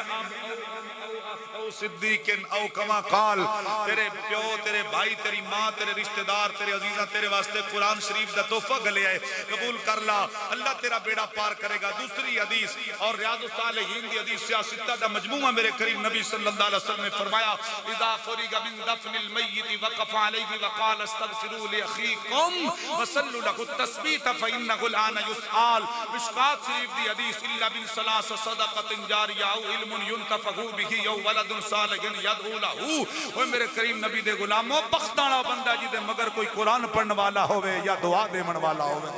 او صدیق او کما قال تیرے پیو تیرے بھائی تیری ماں تیرے رشتہ دار تیرے عزیزاں تیرے واسطے قرآن شریف دا تحفہ گلے آئے قبول کر لا اللہ تیرا بیڑا پار کرے گا دوسری حدیث اور ریاض الصالحین دی حدیث سیاستہ دا مجموعہ میرے کریم نبی صلی اللہ علیہ وسلم نے فرمایا اذا فرغ من دفن المیت وقف علیہ وقال استغفروا لاخیکم وصلوا له التثبیت فانه الان يسأل مشکات شریف دی حدیث الا من ثلاث صدقۃ جاریہ او علم ينتفع به او ولد صالح یدعو له وہ میرے کریم نبی دے غلاموں بخت والا بندہ جی دے مگر کوئی قرآن پڑھن والا ہوئے یا دعا دیون والا ہوئے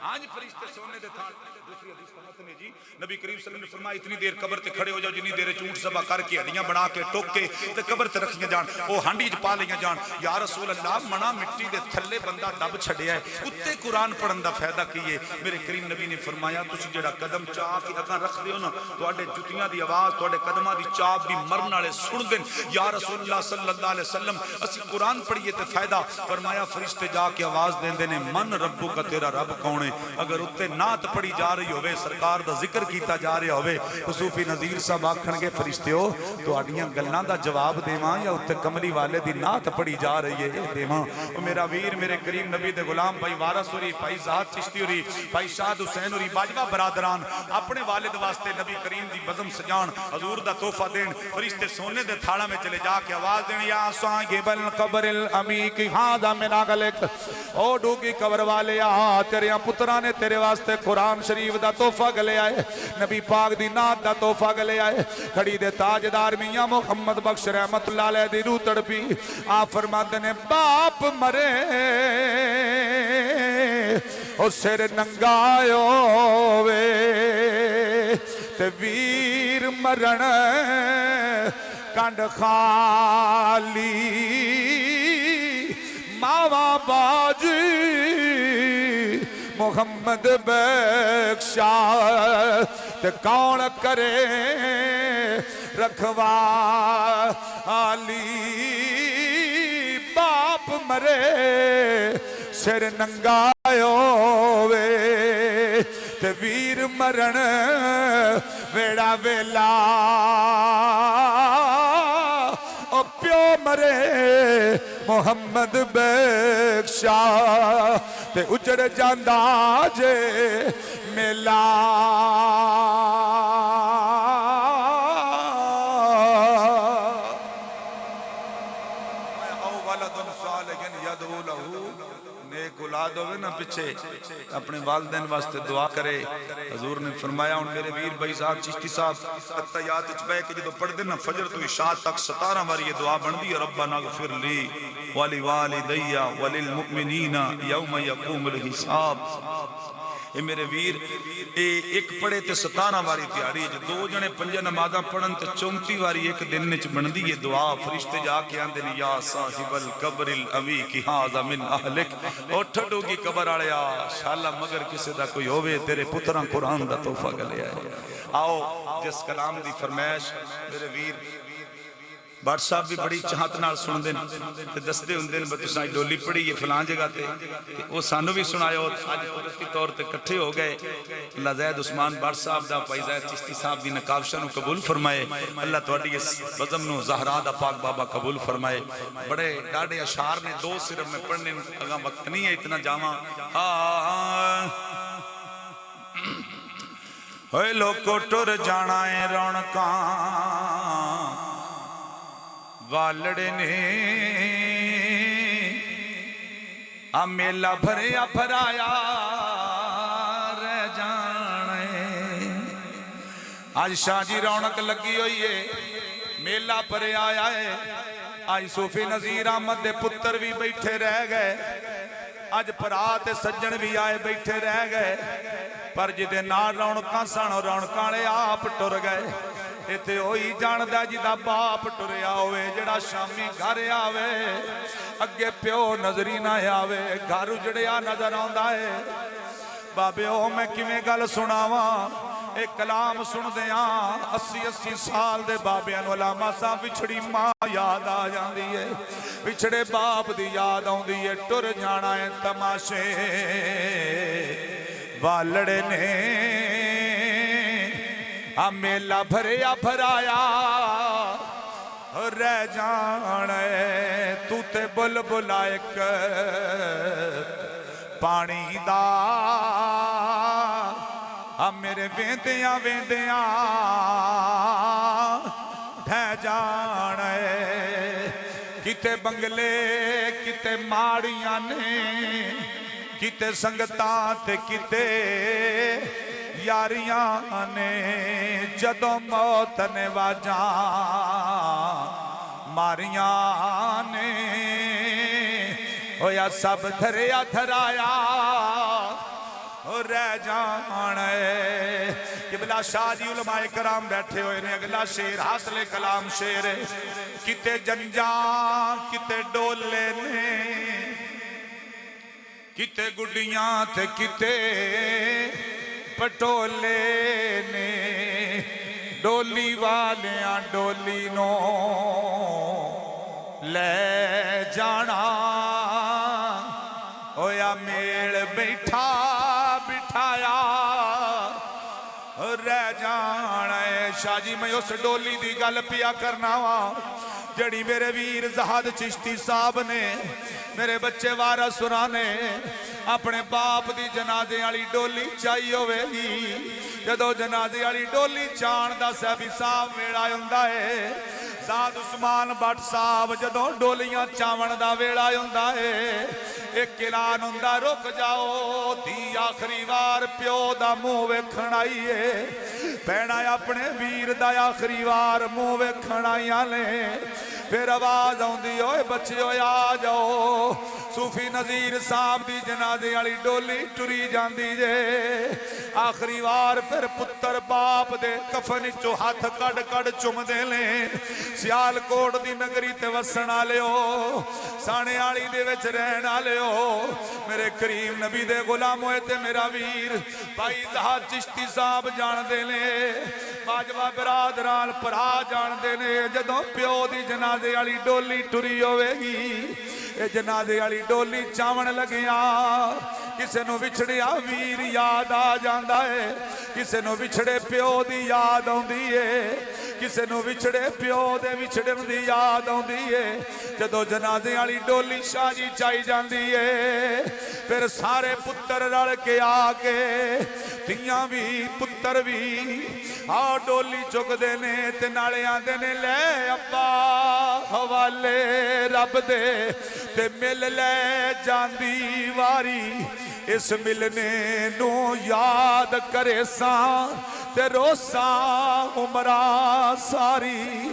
آج فرشتے سونے دے تھا دوسری حدیث کا متن ہے جی نبی کریم صلی اللہ علیہ وسلم نے فرمایا اتنی دیر قبر تے کھڑے ہو جاؤ جنی دیر چونٹ ذبح کر کے ہڈیاں بنا کے ٹوک کے تے قبر تے رکھیاں جان او ہانڈی چ پا لیاں جان یا رسول اللہ منا مٹی دے تھلے بندہ دب چھڈیا ہے اُتے قرآن پڑھن دا فائدہ کیے میرے کریم نبی نے فرمایا تسی جڑا قدم چا کے اگاں رکھ دیو نا تواڈے جُتیاں دی آواز تواڈے قدماں دی چاپ بھی مرن والے سن دین یا رسول اللہ صلی اللہ علیہ وسلم اسی قرآن پڑھیے تے فائدہ فرمایا فرشتے جا کے آواز دیندے نے من ربو کا تیرا رب کون ہے اگر اُتے نعت پڑھی جا رہی ہوئے سرکار دا ذکر کیتا جا رہا ہوئے تو صوفی نذیر صاحب آکھن گے فرشتے ہو تو آڈیاں گلنا دا جواب دیواں یا اُتے کملی والے دی نعت پڑھی جا رہی ہے دیواں میرا ویر میرے کریم نبی دے غلام بھائی وارث ہوری بھائی ذات چشتی ہوری بھائی شاد حسین ہوری باجوہ برادران اپنے والد واسطے نبی کریم دی بزم سجان حضور دا تحفہ دین فرشتے سونے دے تھاڑا میں چلے جا کے آواز دین یا صاحب القبر العمیق ھذا من اہلک او ڈوگی قبر والے آ تیرے پتراں نے تیرے واسطے قرآن شریف دا تحفہ گلے آئے نبی پاک دی نعت دا تحفہ گلے آئے کھڑی دے تاجدار میاں محمد بخش رحمت اللہ علیہ دی روح تڑپی آپ فرماتے نے باپ مرے او سر ننگایو وے تے ویر مرن کنڈ خالی ماوا باجی محمد بخشا تے کون کرے رکھوا علی باپ مرے سر ننگایو وے تے ویر مرن ویڑا ویلا او پیو مرے محمد بخشا تے اجڑ جاندہ جے میلا ایک اولاد ہوئے نا پچھے اپنے والدین واسطے دعا کرے حضور نے فرمایا ان میرے ویر بھائی صاحب چشتی صاحب اتیات اچبے کہ جدو پڑھ دینا فجر تو عشاء تک 17 بار یہ دعا بن دی ربنا اغفر لی ولی والدی وللمؤمنین یوم یقوم الحساب. اے میرے ویر ایک پڑھے تے 17 باری تیاری ہے. دو جنے 5 نمازاں پڑھن تے 34 باری ایک دن وچ بندی یہ دعا. فرشتے جا کے آندے نے یا صاحب القبر العمی کی ھذا من اہلک. اٹھ ڈوگی قبر والیا شالا مگر کسے دا کوئی ہوے تیرے پتراں قرآن دا تحفہ گلے آئے. آؤ جس کلام دی فرمائش میرے ویر بٹ صاحب بھی بڑی چاہت نال سن دین تے دسدے ہوندے نے بتساں ڈولی پڑھی ہے فلاں جگہ تے او سانو بھی سنایا. اج قدرتی طور تے اکٹھے ہو گئے. اللہ زید عثمان بٹ صاحب دا بھائی زید چشتی صاحب دی نقابشاں نو قبول فرمائے. اللہ تہاڈی اس بزم نو زہرا دا پاک بابا قبول فرمائے. بڑے ڈاڈے اشعار نے دو صرف میں پڑھنے اگاں وقت نہیں ہے اتنا جاواں. ہوئے لوکو ٹر جانا ہے رونقاں والڑے نے میلہ بھریا بھرایا رہ جانے. آج شاہ جی رونق لگی ہوئی ہے میلہ بھریا آیا ہے. آج صوفی نذیر احمد دے پتر بھی بیٹھے رہ گئے. آج پرات سجن بھی آئے بیٹھے رہ گئے. پر جدے نال رونقاں سن رونقاں لے آپ ٹر گئے. اتے ہوئی جاندہ جدا باپ ٹریا ہوئے جڑا شامی گھر آوے اگے پیو نظری نہ آوے گھر اجڑیا نظر آندا ہے. بابے او میں کیویں گل سناواں ایک کلام سن دیاں 80 سال دے بابیاں نوں علامہ صاحب وچھڑی ماں یاد آ جاندی ہے وچھڑے باپ دی یاد آندی ہے. ٹر جانا ہے تماشے والڑے نے میلہ بھریا بھرایا رہ جانے. تو تے بلبل ایک پانی دا میرے ویندیاں ویندیاں ڈھہ جانے. کتے بنگلے کتے ماڑیاں نے کتے سنگتاں تے کتے یاریاں نے جدوں موت نے واجاں ماریاں نے ہویا سب دھریا دھرایا رہ جانے. قبلہ شاہ جی علماء کرام بیٹھے ہوئے نے. اگلا شیر حاصل کلام شیر ہے. کتے جنجاں کتے ڈولے نے کتے گڈیاں تے کتے پٹولے نے. ڈولی والیاں ڈولی نو لے جانا ہویا میل بیٹھا بٹھایا رہ جانا. شاہ جی میں اس ڈولی دی گل پیا کرنا وا جڑی میرے ویر زہد چشتی صاحب نے میرے بچے وارا سرانے اپنے باپ دی جنازے والی ڈولی چاہیے ہوئے گی. جدو جنازے والی ڈولی چان دا صاحبی صاحب ویڑا ہوندا ہے. زاد عثمان بٹ صاحب جدو ڈولیاں چاون دا ویڑا ہوندا ہے ایک اعلان ہوندا رک جاؤ دی آخری وار پیو دا منہ ویکھن آئی ہے. بھیڑا اپنے ویر دا آخری وار منہ ویکھن آئیاں نے. پھر آواز آندی ہوئے بچے ہوئے آ جاؤ. صوفی نذیر صاحب دی جنازے والی ڈولی ٹری جاندی جے. آخری وار پھر پتر باپ دے کفن چو ہاتھ کڑ کڑ چم دے لیں. سیال کوٹ دی نگری تے وسن آلے ہو سانے آلی دے وچ رہن آلے ہو. میرے کریم نبی دے غلام ہوئے تے میرا ویر بھائی زہد چشتی صاحب جان دے لیں. باجوہ برادران پرا جان دے لیں. جدوں پیو دی جنازے والی ڈولی ٹری ہوئے گی اے جنازے والی ڈولی چاون لگیا کسے نو وچھڑیا ویر یاد آ جاندا ہے. کسے نو وچھڑے پیو دی یاد آندی ہے. کسے نو وچھڑے پیو دے وچھڑن دی یاد آندی ہے. جدو جنازے والی ڈولی شاہ جی چائی جاندی ہے پھر سارے پتر رل کے آ کے تیاں بھی پتر بھی آ ڈولی چک دینے تے نالے آندے نے لے ابا حوالے رب دے
تے مل لے جاندی واری اس ملنے نو یاد کرے ساں تے روساں عمرہ ساری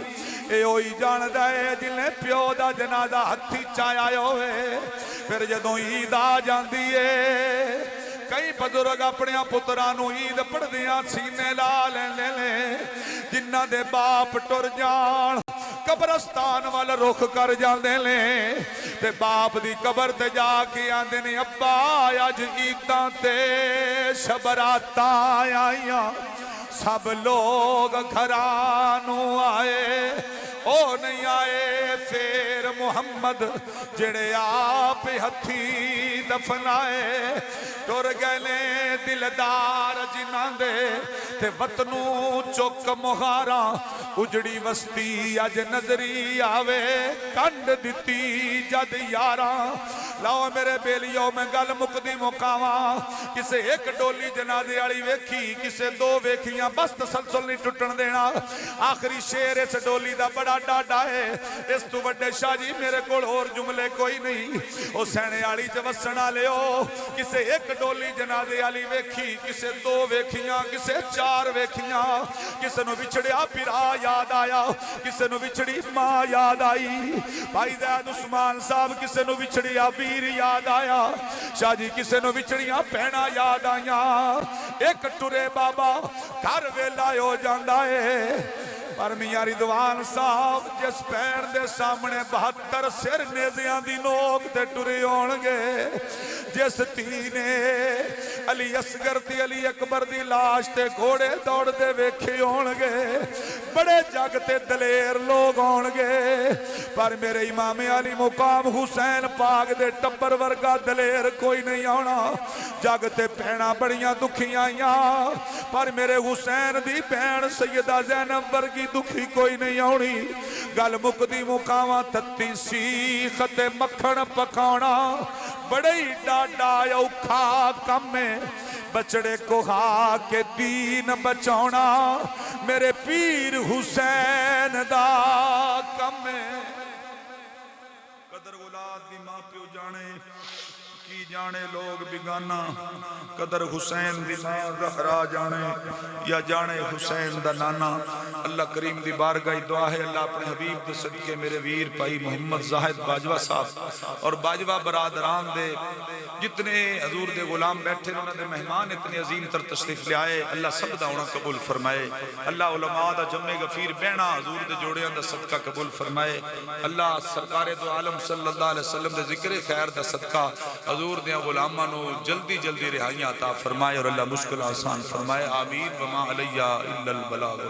اے ہوئی جاندہ ہے جنہیں پیو دا جنازہ ہتھی چایا ہوئے پھر جدوں عید آ جاندی ہے کئی بزرگ اپنے پترانو عید پڑھ دیاں سینے لا لیں جنہ دے باپ ٹر جان قبرستان وال رخ کر جاندے لیں تے باپ دی قبر تے جا کے آندے نے ابا اج عیداں تے شبراتاں آئیاں سب لوگ گھرانو آئے او نہیں آئے پھر محمد جڑے آپ ہتھی دفنائے ٹر گئے دلدار جنہاں دے تے وطنوں چک مہاراں اجڑی وستی اج نظری آوے کنڈ دتی جد یاراں لاؤ میرے بیلیوں میں گل مقدی مقاواں کسے ایک ڈولی جنازے والی ویکھی کسے دو ویکھیاں بس تسلسل نہیں ٹوٹن دینا آخری شیر اس ڈولی دا بڑا ڈاڈا ہے اس تو بڑے شاہ جی میرے کول اور جملے کوئی نہیں او سینے والی چ وسنا لیو کسے ایک ڈولی جنازے والی ویکھی کسے دو ویکھیاں کسے چار ویکھیاں کسے نو وچھڑیا پھرا یاد آیا کسے نو وچھڑی ماں یاد آئی بھائی زید عثمان صاحب کسے نو وچھڑیا ویر یاد آیا شاہ جی کسے نو وچھڑیاں پہنا یاد آیا ایک ٹرے بابا گھر ویلا ہو جاندا ہے پر میاں رضوان صاحب جس پیر دے سامنے 72 سر نیزیاں دی نوک تے ٹرے ہونگے جس تینے علی اصغر تے علی اکبر دی لاش تے گھوڑے دوڑ دے ویکھے ہونگے بڑے جگ تے دلیر لوگ ہونگے پر میرے امام علی مقام حسین پاک دے ٹبر ورگا دلیر کوئی نہیں آنا جگ تے پہنا بڑیاں دکھیاں پر میرے حسین دی بہن سیدہ زینب ورگی دکھی کوئی نہیں آنی گل مقدی مقاواں تتی سیخ تے مکھن پکانا بڑے ہی ڈاڈا اوکھا کم میں بچڑے کو ہا کے دین بچانا میرے پیر حسین دا کم میں
قدر اولاد دی ماں پیو جانے کی جانے لوگ بگانا قدر حسین دی ماں زہرا جانے یا جانے حسین دا نانا اللہ کریم دی بارگاہ دعا ہے اللہ اپنے حبیب دے صدقے میرے ویر پائی محمد زاہد باجوہ صاحب اور باجوہ برادران دے جتنے حضور دے غلام بیٹھے انہوں دے مہمان اتنے عظیم تر تشریف لے آئے اللہ سب دا انہاں قبول فرمائے اللہ علماء دا جمع غفیر بہنا حضور دے جوڑیاں دا صدقہ قبول فرمائے اللہ سرکار دو عالم صلی اللہ علیہ وسلم دے ذکر خیر دا صدقہ حضور دے غلاماں نو جلدی جلدی رہائیاں عطا فرمائے اور اللہ مشکل آسان فرمائے آمین وما علیہ الا البلاغ